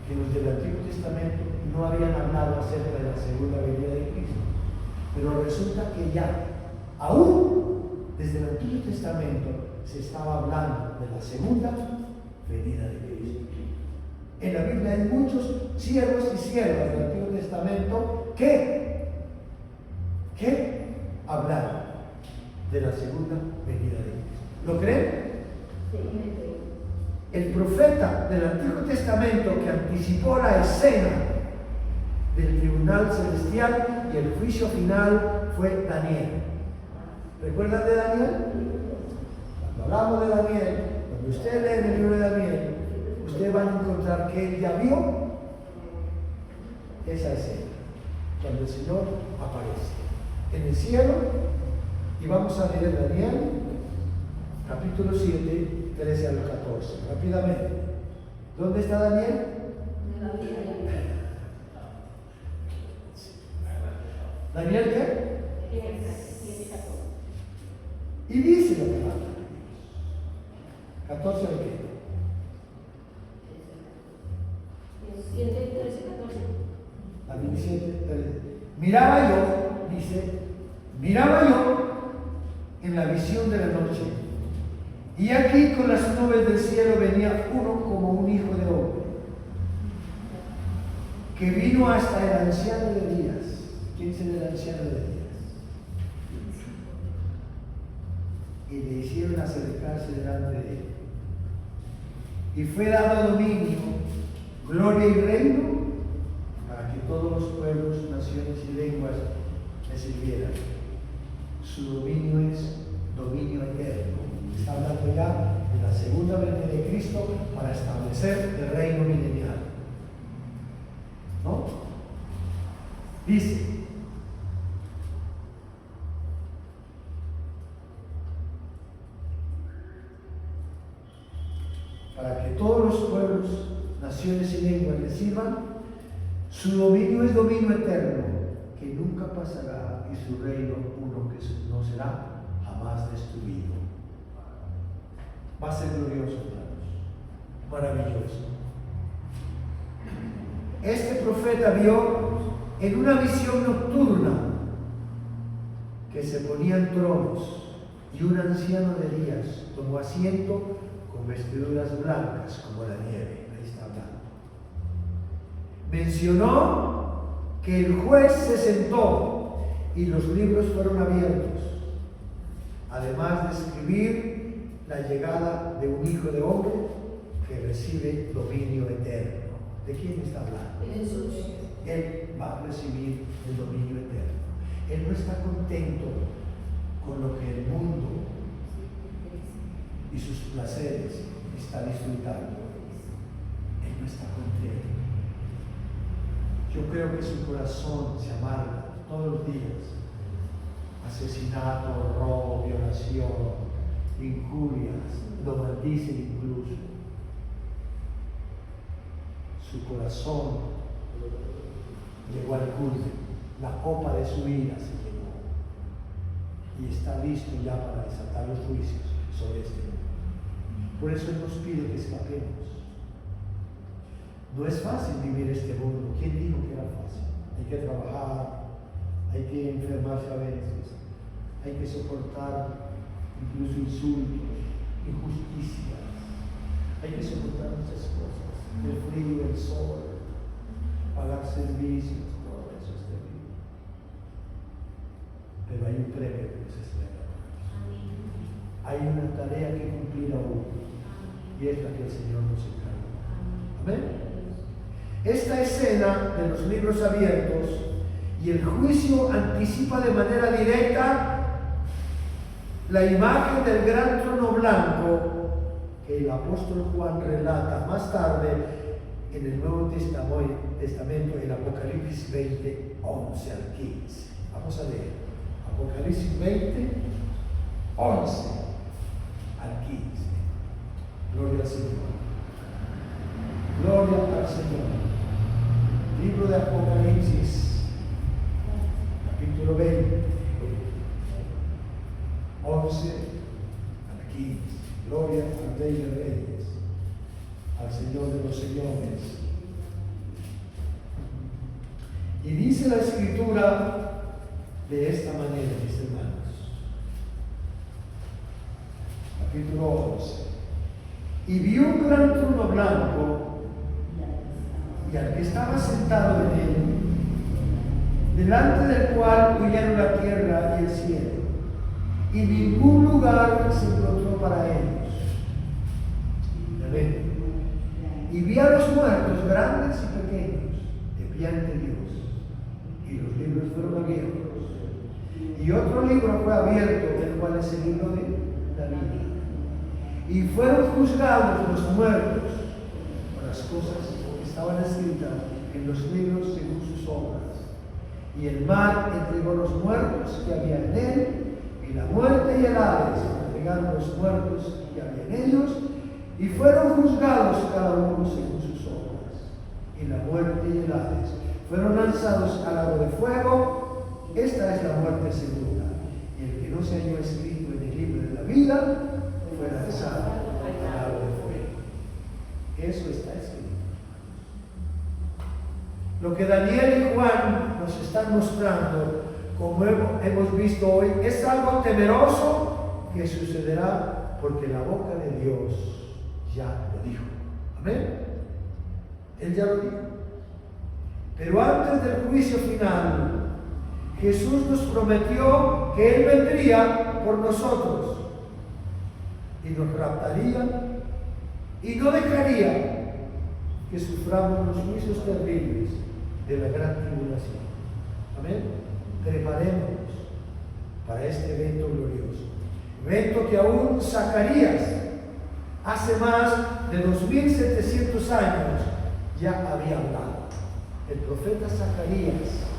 que los del Antiguo Testamento no habían hablado acerca de la segunda venida de Cristo, pero resulta que ya, aún desde el Antiguo Testamento, se estaba hablando de la segunda venida de Cristo. En la Biblia hay muchos siervos y siervas del Antiguo Testamento que hablaron de la segunda venida de Cristo. ¿Lo creen? El profeta del Antiguo Testamento que anticipó la escena del tribunal celestial y el juicio final fue Daniel. ¿Recuerdan de Daniel? Cuando hablamos de Daniel, cuando usted lee el libro de Daniel, usted va a encontrar que él ya vio esa escena, cuando el Señor aparece en el cielo. Y vamos a leer Daniel, capítulo 7, 13 al 14, rápidamente. ¿Dónde está Daniel? ¿Daniel qué? Y dice la palabra. 14 al qué? 7, 13, 14. Daniel 7, 13. Miraba yo en la visión de la noche, y aquí con las nubes del cielo venía uno como un hijo de hombre, que vino hasta el anciano de días. ¿Quién es el anciano de días? Y le hicieron acercarse delante de él. Y fue dado dominio, gloria y reino, para que todos los pueblos, naciones y lenguas le sirvieran. Su dominio es dominio eterno. Está hablando ya de la segunda venida de Cristo para establecer el reino milenial. ¿No? Dice: para que todos los pueblos, naciones y lenguas le sirvan. Su dominio es dominio eterno, que nunca pasará, y su reino uno que no será jamás destruido. Va a ser glorioso, hermanos, maravilloso. Este profeta vio en una visión nocturna que se ponían tronos y un anciano de días tomó asiento con vestiduras blancas como la nieve. Ahí está hablando. Mencionó que el juez se sentó y los libros fueron abiertos, además de escribir la llegada de un hijo de hombre que recibe dominio eterno. ¿De quién está hablando? Jesús. Él va a recibir el dominio eterno. Él no está contento con lo que el mundo y sus placeres está disfrutando. Él no está contento. Yo creo que su corazón se amarga todos los días. Asesinato, robo, violación, injurias, lo maldicen incluso. Su corazón llegó al culto, la copa de su ira se llenó y está listo ya para desatar los juicios sobre este mundo. Por eso Él nos pide que escapemos. No es fácil vivir este mundo. ¿Quién dijo que era fácil? Hay que trabajar, hay que enfermarse a veces, hay que soportar incluso insultos, injusticias, hay que soportar muchas cosas, el frío, el sol, pagar servicios, todo eso es terrible. Pero hay un premio que nos espera. Hay una tarea que cumplir aún, y es la que el Señor nos encarga. Amén. Esta escena de los libros abiertos y el juicio anticipa de manera directa la imagen del gran trono blanco que el apóstol Juan relata más tarde en el Nuevo Testamento, en Apocalipsis 20, 11 al 15. Vamos a leer. Apocalipsis 20, 11 al 15. Gloria al Señor. Gloria al Señor. Libro de Apocalipsis, capítulo 20, 11 al 15. Gloria al Rey de Reyes, al Señor de los Señores. Y dice la Escritura de esta manera, mis hermanos. Capítulo 11. Y vi un gran trono blanco, y al que estaba sentado en él, delante del cual huyeron la tierra y el cielo, y ningún lugar se encontró para ellos. Amén. Y vi a los muertos, grandes y pequeños, de pie ante Dios, y los libros fueron abiertos. Y otro libro fue abierto, el cual es el libro de la vida. Y fueron juzgados los muertos por las cosas que estaban escritas en los libros según sus obras. Y el mar entregó los muertos que había en él, y la muerte y el Hades entregaron los muertos que había en ellos, y fueron juzgados cada uno según sus obras. Y la muerte y el Hades fueron lanzados al lago de fuego. Esta es la muerte segunda. Y el que no se halló escrito en el libro de la vida fue lanzado al lago de fuego. Eso está escrito. Lo que Daniel y Juan nos están mostrando, como hemos visto hoy, es algo temeroso que sucederá porque la boca de Dios ya lo dijo. Amén. Él ya lo dijo. Pero antes del juicio final, Jesús nos prometió que Él vendría por nosotros y nos raptaría y no dejaría que suframos los juicios terribles de la gran tribulación. Amén. Preparémonos para este evento glorioso. Evento que aún Zacarías, hace más de 2700 años, ya había hablado. El profeta Zacarías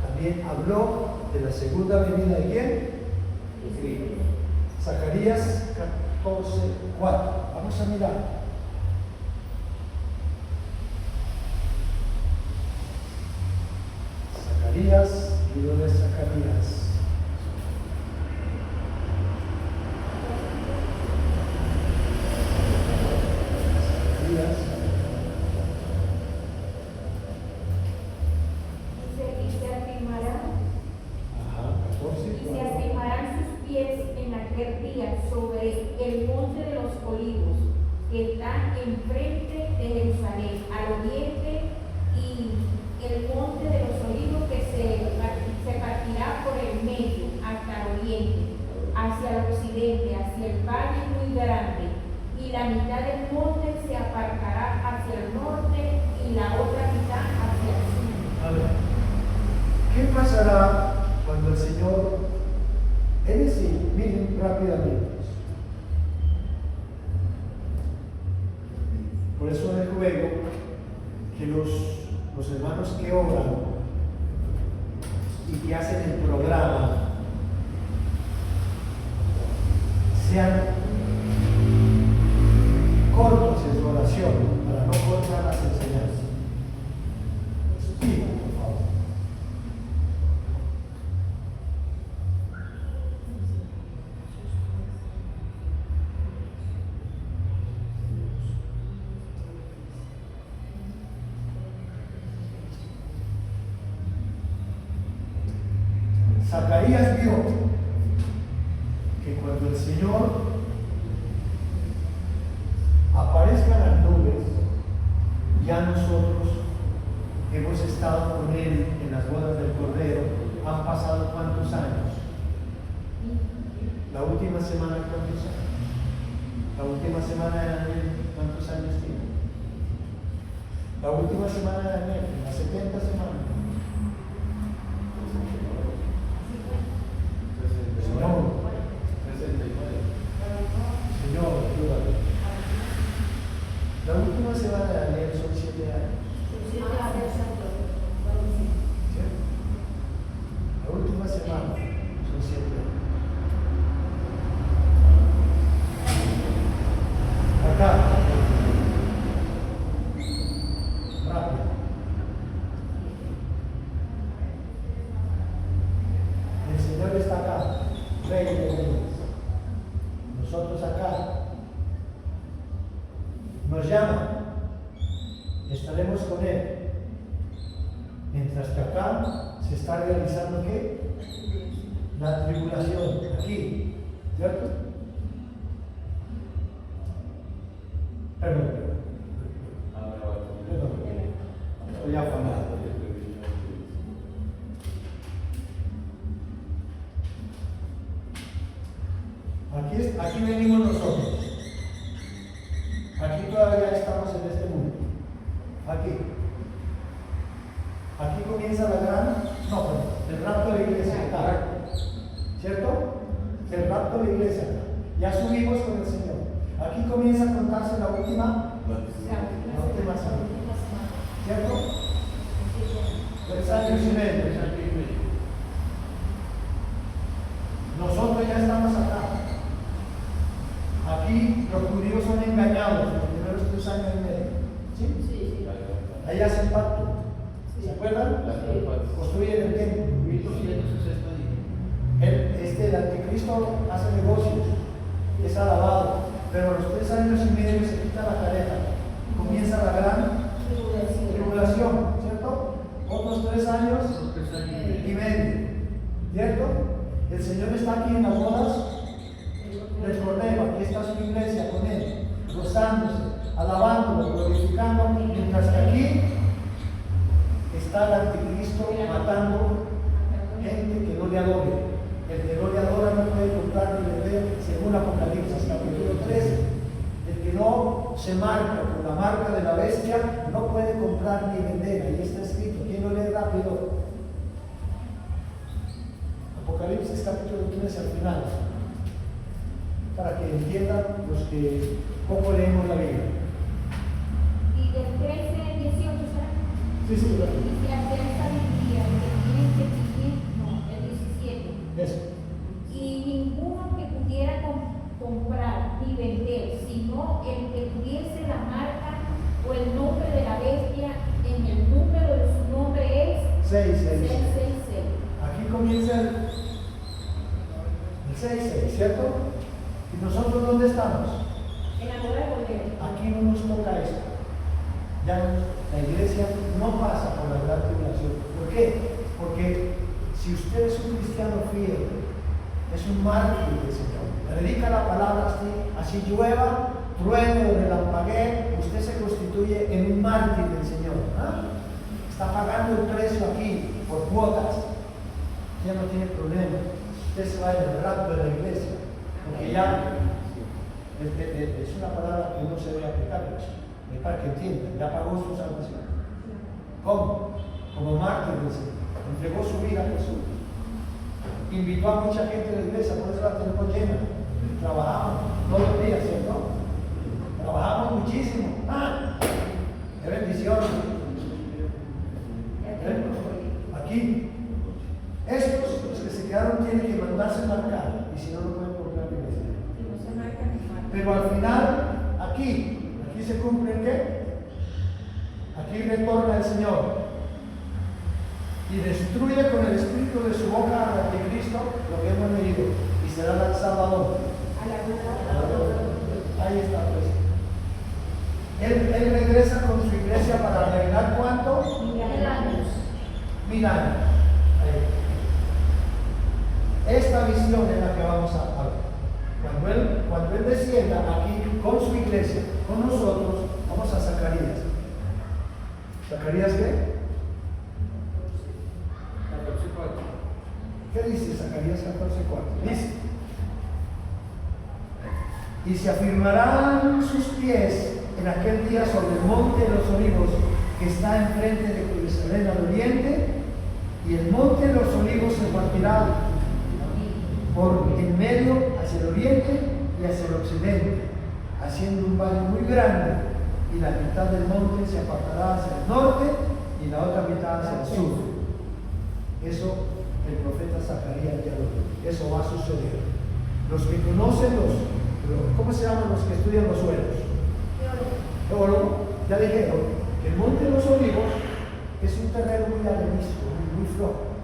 también habló de la segunda venida de ¿quién? De Cristo. Zacarías 14:4. Vamos a mirar. Zacarías, libro de Zacarías. Sobre el monte de los olivos que está enfrente de Jerusalén, al oriente, y el monte de los olivos que se partirá por el medio hasta el oriente, hacia el occidente, hacia el valle muy grande, y la mitad del monte se apartará hacia el norte y la otra mitad hacia el sur. A ver, ¿qué pasará cuando el Señor, es decir, miren rápidamente? Por eso les ruego que los hermanos que oran y que hacen el programa sean cortos en su oración para no cortar las enseñanzas. Sí, por favor. Zacarías vio que cuando el Señor aparezca en las nubes, ya nosotros hemos estado con Él en las bodas del Cordero. Han pasado ¿cuántos años? La última semana, ¿cuántos años? La última semana de enero, ¿cuántos años tiene? La última semana de enero, las 70 semanas. Señor, ayúdame. una semana, son 7 años. Acá. Rápido. El Señor está acá, 20 días. Nosotros acá. Nos llama. Estaremos con Él. Mientras que acá se está realizando ¿qué? La tribulación. Aquí. ¿Cierto? Perdón. Estoy afanado. Aquí venimos nosotros. Aquí todavía estamos en este mundo. Aquí. Aquí comienza la gran. No, el rapto de la iglesia acá. ¿Cierto? El rapto de la iglesia acá. Ya subimos con el Señor. Aquí comienza a contarse la última semana. ¿Cierto? 3 años y medio. Nosotros ya estamos acá. Aquí los judíos son engañados los primeros 3 años y medio. ¿Sí? Sí. Ahí hacen pacto. ¿Se acuerdan? Construyen el templo. El anticristo hace negocios, es alabado, pero a los 3 años y medio se quita la careta. Comienza la gran tribulación, ¿cierto? Otros 3 años y medio, ¿cierto? El Señor está aquí en las bodas del Cordero, aquí está su iglesia con Él, gozándose, alabándolo, glorificando, mientras que aquí está el anticristo matando gente que no le adore. El que no le adora no puede comprar ni vender, según Apocalipsis capítulo 13. El que no se marca con la marca de la bestia no puede comprar ni vender. Ahí está escrito. ¿Quién lo lee rápido? Apocalipsis capítulo 13 al final, para que entiendan los que poco leemos la Biblia. Y del 13 al 18, ¿sabes? Sí. Y que hacer sabiduría, el 17. Eso. Y ninguno que pudiera comprar ni vender, sino el que tuviese la marca o el nombre de la bestia, en el número de su nombre es 666. Aquí comienza el 6, ¿cierto? ¿Y nosotros dónde estamos? En la boda de Cordero. Aquí no nos toca esto. Ya la iglesia no pasa por la gran tribulación. ¿Por qué? Porque si usted es un cristiano fiel, es un mártir del Señor, predica la palabra así llueva, truene o relampaguee, usted se constituye en un mártir del Señor. Está pagando el precio aquí por cuotas. Ya no tiene problema. Usted se va en el rapto de la iglesia, porque ya es una palabra que no se debe aplicar, es para que entienda, ya pagó su salvación. ¿Cómo? Como mártir del Señor. Entregó su vida a Jesús. Invitó a mucha gente a la iglesia, por eso la tenemos llena. Trabajamos todos los días, ¿cierto? Trabajamos muchísimo. ¡Qué bendición! Aquí, estos, los que se quedaron, tienen que mandarse marcar, y si no, no pueden comprar la iglesia. Pero al final, aquí se cumple ¿qué? Aquí retorna el Señor y destruye con el espíritu de su boca al anticristo, lo que hemos leído, y será el Salvador. Ahí está pues. Él regresa con su iglesia para reinar ¿cuánto? 1000 años. 1000 años. Ahí. Esta visión es la que vamos a ver. Cuando él descienda aquí con su iglesia, con nosotros, vamos a Zacarías. ¿Zacarías qué? 14:4. ¿Qué dice Zacarías 14:4? Dice: y se afirmarán sus pies en aquel día sobre el monte de los olivos que está enfrente de Jerusalén al oriente, y el monte de los olivos se partirá por en medio hacia el oriente y hacia el occidente, haciendo un valle muy grande, y la mitad del monte se apartará hacia el norte y la otra mitad hacia el sur. Eso el profeta Zacarías ya lo dijo. Eso va a suceder. Los que conocen ¿cómo se llaman los que estudian los suelos? Geólogos. Ya dijeron que el Monte de los Olivos es un terreno muy arenisco, muy flojo,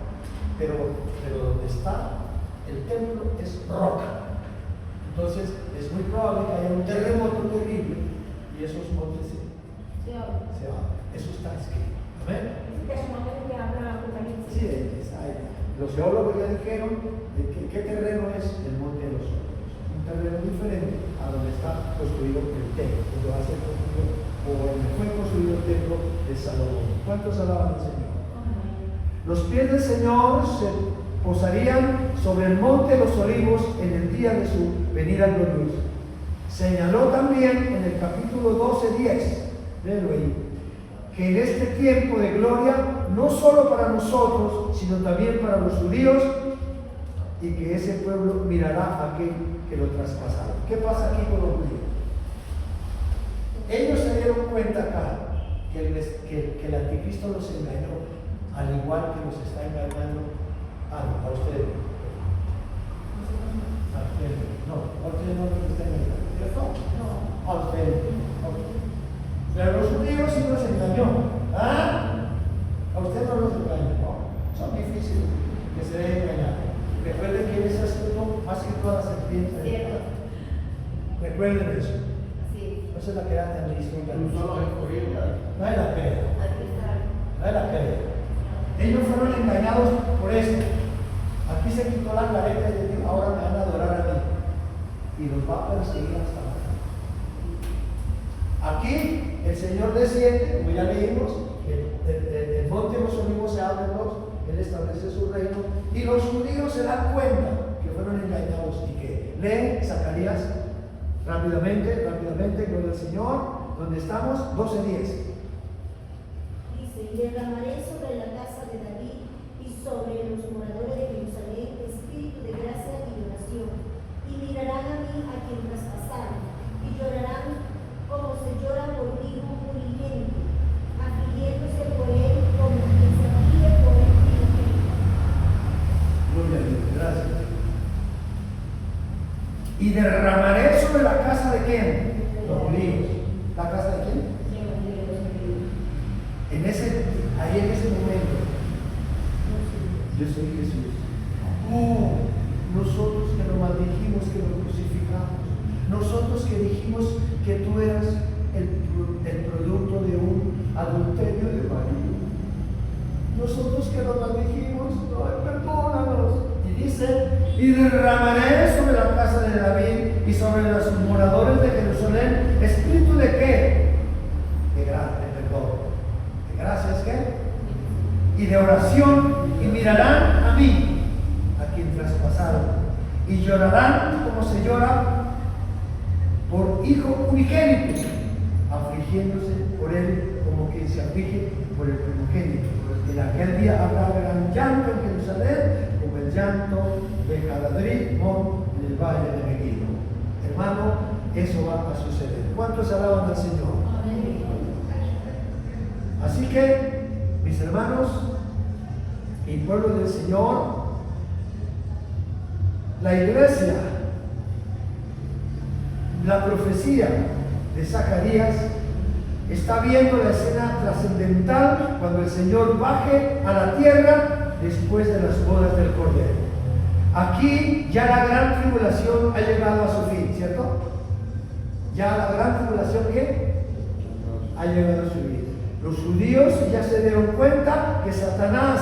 pero donde está el templo es roca. Entonces es muy probable que haya un terremoto terrible y esos montes se abren. Eso está escrito. Amén. Es un momento que habla Apocalipsis. Sí, está ahí. Los geólogos ya dijeron de qué terreno es el Monte de los Olivos. Un terreno diferente a donde está construido el templo, donde va a ser construido o donde fue construido el templo de Salomón. ¿Cuántos alaban al Señor? Los pies del Señor se posarían sobre el Monte de los Olivos en el día de su venida gloriosa. Señaló también en el capítulo 12:10, léelo ahí, que en este tiempo de gloria, no solo para nosotros, sino también para los judíos, y que ese pueblo mirará a aquel que lo traspasaron. ¿Qué pasa aquí con los judíos? Ellos se dieron cuenta acá que el anticristo los engañó, al igual que los está engañando a ustedes. No, a ustedes no los está engañando. No, a ustedes. Pero los judíos sí los engañó. A ustedes no los engañan, no. Son difíciles que se dejen engañar. Recuerden que ese asunto más que toda serpiente. Recuerden eso. No se la quedan tan listo. No es la pena. No es la pena. Ellos fueron engañados por esto. Aquí se quitó la careta y dijo, ahora me van a adorar a mí. Y los va a perseguir hasta ahora. Aquí el Señor desciende, como ya leímos, el Monte de los Olivos se abre Él establece su reino, y los judíos se dan cuenta que fueron engañados. ¿Y que leen Zacarías rápidamente, gloria al Señor, donde estamos, 12:10. Dice, y derramaré sobre la casa de David y sobre los moradores de Jerusalén espíritu de gracia y oración, y mirarán a mí a quien traspasaron, y llorarán como se llora por hijo unigénito, afligiéndose por él como quien se aflige por el primogénito. Gloria a Dios, gracias. Y derramaré sobre la casa de quién? Los judíos. ¿La casa de quién? Ahí en ese momento, yo soy Jesús. Nosotros que lo maldijimos, que lo crucificamos, nosotros que dijimos que tú eras el producto de un adulterio de marido, nosotros que lo maldijimos, perdónanos. Y dice, y derramaré sobre la casa de David y sobre los moradores de Jerusalén espíritu de qué? De perdón. ¿De gracias qué? Y de oración, y mirarán a mí, a quien traspasaron, y llorarán como se llora por hijo unigénito, afligiéndose por él como quien se aflige por el primogénito. En aquel día habrá gran llanto en Jerusalén, como el llanto de Galadrimón en el valle de Megiddo. Hermano, eso va a suceder. ¿Cuántos alaban al Señor? Así que, mis hermanos y pueblo del Señor, la iglesia, la profecía de Zacarías está viendo la escena trascendental cuando el Señor baje a la tierra después de las bodas del Cordero. Aquí ya la gran tribulación ha llegado a su fin, ¿cierto? Ya la gran tribulación, ¿qué? Ha llegado a su fin. Los judíos ya se dieron cuenta que Satanás,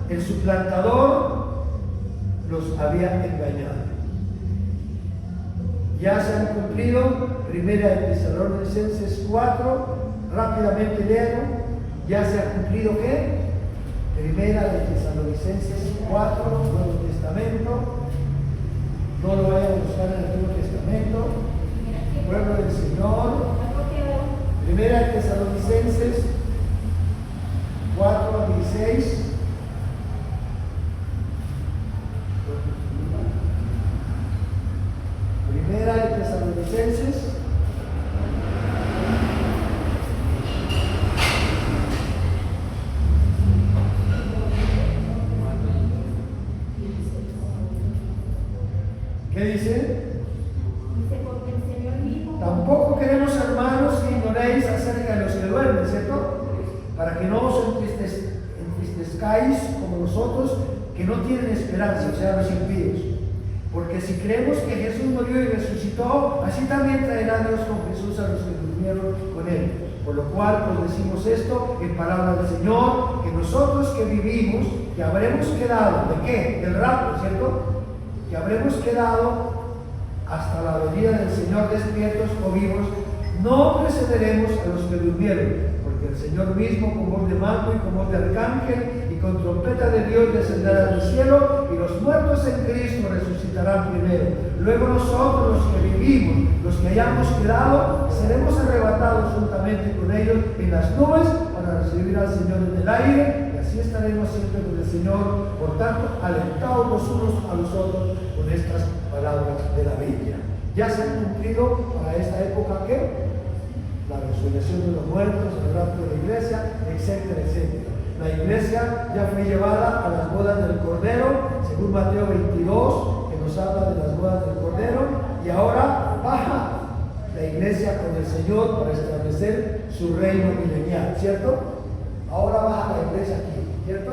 el suplantador, los había engañado. Ya se han cumplido, primera de Tesalonicenses 4, rápidamente léalo, ya se ha cumplido ¿qué? Primera de Tesalonicenses 4, Nuevo Testamento, no lo vayan a buscar en el Nuevo Testamento, pueblo del Señor, primera de Tesalonicenses 4 a 16. Primera de Tesalonicenses 4 ¿Qué dice? Dice, porque el Señor mismo. Tampoco queremos, hermanos, que ignoréis acerca de los que duermen, ¿cierto? Para que no os entristezcáis como nosotros, que no tienen esperanza, o sea, los impíos. Porque si creemos que Jesús murió y resucitó, así también traerá Dios con Jesús a los que durmieron con Él. Por lo cual os decimos esto en palabra del Señor, que nosotros que vivimos, que habremos quedado, ¿de qué? Del rapto, ¿cierto? Que habremos quedado hasta la venida del Señor despiertos o vivos, no precederemos a los que durmieron, porque el Señor mismo con voz de mando y con voz de arcángel y con trompeta de Dios descenderá del cielo, y los muertos en Cristo resucitarán primero. Luego nosotros, los que vivimos, los que hayamos quedado, seremos arrebatados juntamente con ellos en las nubes para recibir al Señor en el aire, y así estaremos siempre con el Señor. Por tanto, alentados los unos a los otros con estas palabras de la Biblia. Ya se han cumplido para esta época ¿qué? La resurrección de los muertos, el rapto de la iglesia, etcétera, etcétera. La iglesia ya fue llevada a las bodas del Cordero, según Mateo 22, que nos habla de las bodas del Cordero, y ahora baja la iglesia con el Señor para establecer su reino milenial, ¿cierto? Ahora baja la iglesia aquí, ¿cierto?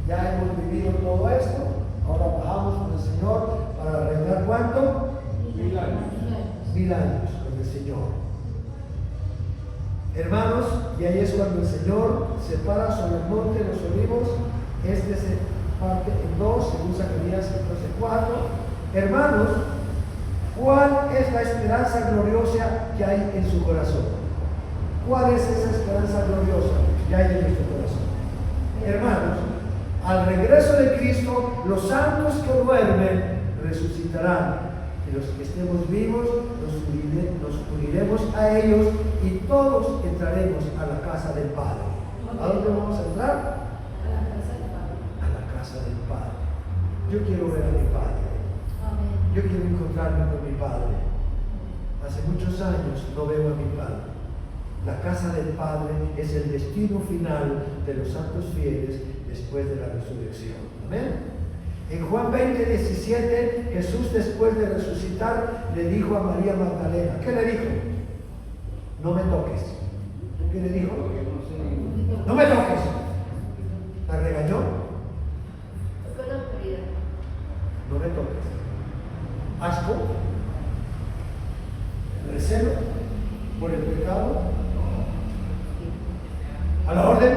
Ya hemos vivido todo esto, ahora bajamos con el Señor para reinar ¿cuánto? 1000 años. 1000 años con el Señor. Hermanos, y ahí es cuando el Señor se para sobre el monte de los olivos. Este se parte en dos, según Zacarías 14:4. Hermanos, ¿cuál es la esperanza gloriosa que hay en su corazón? ¿Cuál es esa esperanza gloriosa que hay en nuestro corazón? Hermanos, al regreso de Cristo, los santos que duermen resucitarán, y los que estemos vivos nos uniremos a ellos, y todos entraremos a la casa del Padre. ¿A dónde vamos a entrar? A la casa del Padre. A la casa del Padre. Yo quiero ver a mi Padre. Yo quiero encontrarme con mi Padre. Hace muchos años no veo a mi Padre. La casa del Padre es el destino final de los santos fieles después de la resurrección. Amén. En Juan 20:17, Jesús, después de resucitar, le dijo a María Magdalena, ¿qué le dijo? No me toques. ¿Qué le dijo? No me toques. ¿La regañó? No me toques. Asco, recelo por el pecado, a la orden,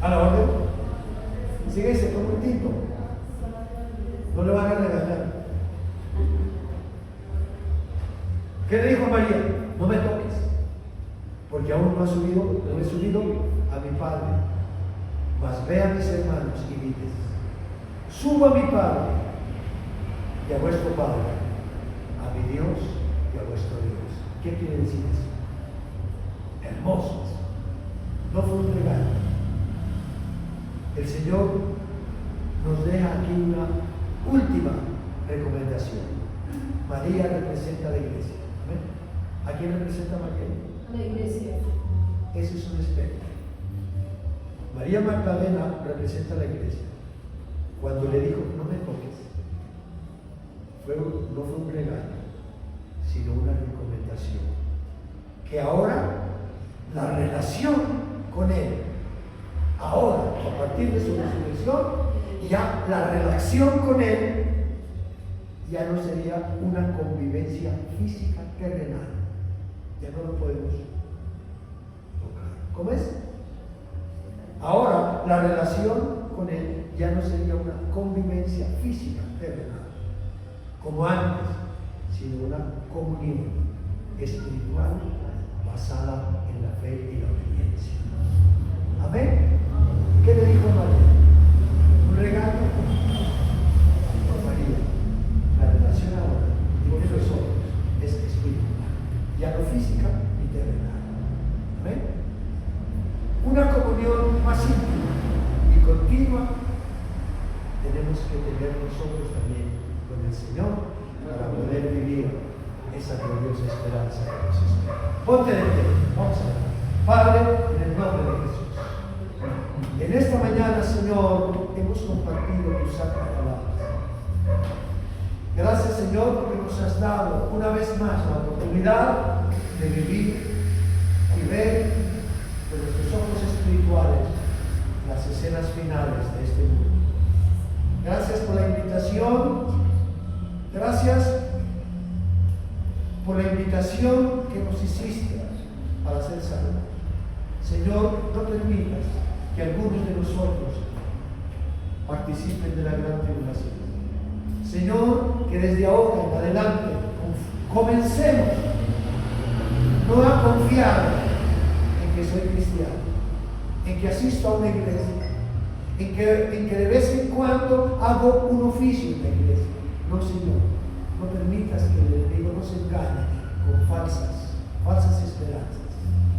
a la orden. Síguese con un tinto. No le van a regañar. ¿Qué le dijo María? No me toques, porque aún no he subido a mi Padre, mas ve a mis hermanos y diles, subo a mi Padre y a vuestro Padre, a mi Dios y a vuestro Dios. ¿Qué quiere decir eso? Hermosos. No fue un regalo. El Señor nos deja aquí una última recomendación. María representa a la iglesia. ¿Amén? ¿A quién representa María? A la iglesia. Ese es un espectro. María Magdalena representa a la iglesia. Cuando le dijo, no me toques, no fue un regalo, sino una recomendación. Que ahora la relación con Él, ahora, a partir de su resurrección, ya la relación con Él ya no sería una convivencia física terrenal. Ya no lo podemos tocar. ¿Cómo es? Ahora la relación con Él ya no sería una convivencia física terrenal, como antes, sino una comunión espiritual basada en la fe y la obediencia. Amén. ¿Qué le dijo María? Un regalo por María. La relación ahora entre nosotros es espiritual, ya no física ni terrenal. Amén. Una comunión más íntima y continua tenemos que tener nosotros también con el Señor para poder vivir esa gloriosa esperanza que nos espera. Ponte de pie, vamos a ver. Padre, en el nombre de Jesús. En esta mañana, Señor, hemos compartido tu santa palabra. Gracias, Señor, porque nos has dado una vez más la oportunidad de vivir y ver con nuestros ojos espirituales las escenas finales de este mundo. Gracias por la invitación. Gracias por la invitación que nos hiciste para ser salvos. Señor, no permitas que algunos de nosotros participen de la gran tribulación. Señor, que desde ahora en adelante comencemos no a confiar en que soy cristiano, en que asisto a una iglesia, en que de vez en cuando hago un oficio en la iglesia. No, Señor, no permitas que el enemigo nos engañe con falsas esperanzas.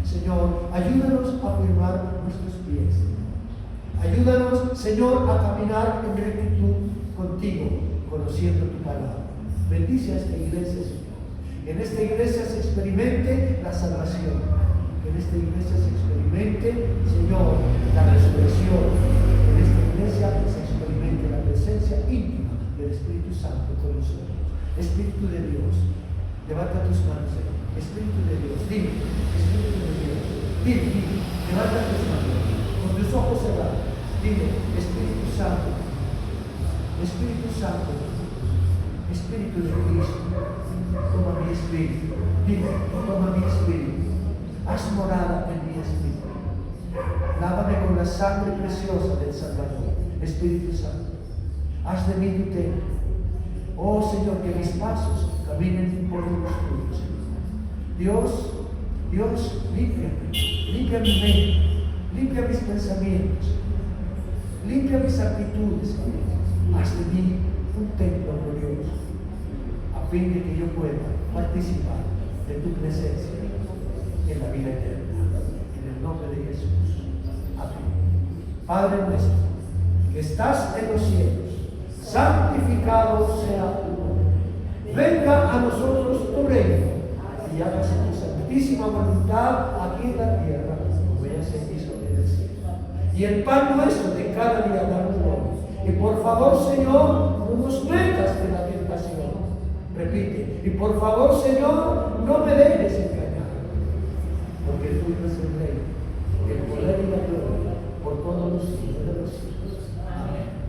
Señor, ayúdanos a firmar nuestros pies. Ayúdanos, Señor, a caminar en rectitud contigo, conociendo tu palabra. Bendice a esta iglesia, Señor. En esta iglesia se experimente la salvación. En esta iglesia se experimente, Señor, la resurrección. En esta iglesia se experimente la presencia íntima del Espíritu Santo con nosotros. Espíritu de Dios, levanta tus manos, Señor. Espíritu de Dios, dime, Espíritu de Dios, dime, levanta tus manos, con tus ojos cerrados, dime, Espíritu Santo, Espíritu Santo, Espíritu de Cristo, toma mi espíritu, dime, toma mi espíritu, haz morada en mi espíritu, lávame con la sangre preciosa del Salvador, Espíritu Santo, haz de mí tu templo. Oh Señor, que mis pasos caminen por los tuyos. Dios, limpia mi mente, limpia mis pensamientos, limpia mis actitudes. Haz de mí un templo glorioso, a fin de que yo pueda participar de tu presencia en la vida eterna. En el nombre de Jesús. Amén. Padre nuestro, que estás en los cielos, santificado sea tu nombre. Venga a nosotros tu reino y hágase tu santísima voluntad aquí en la tierra, como ella se hizo en el cielo. Y el pan nuestro de cada día danos hoy. Y por favor, Señor, no nos metas en la tentación. Repite. Y por favor, Señor, no me dejes engañar. Porque tuyo es el reino, el poder y la gloria por todos los siglos de los siglos. Amén.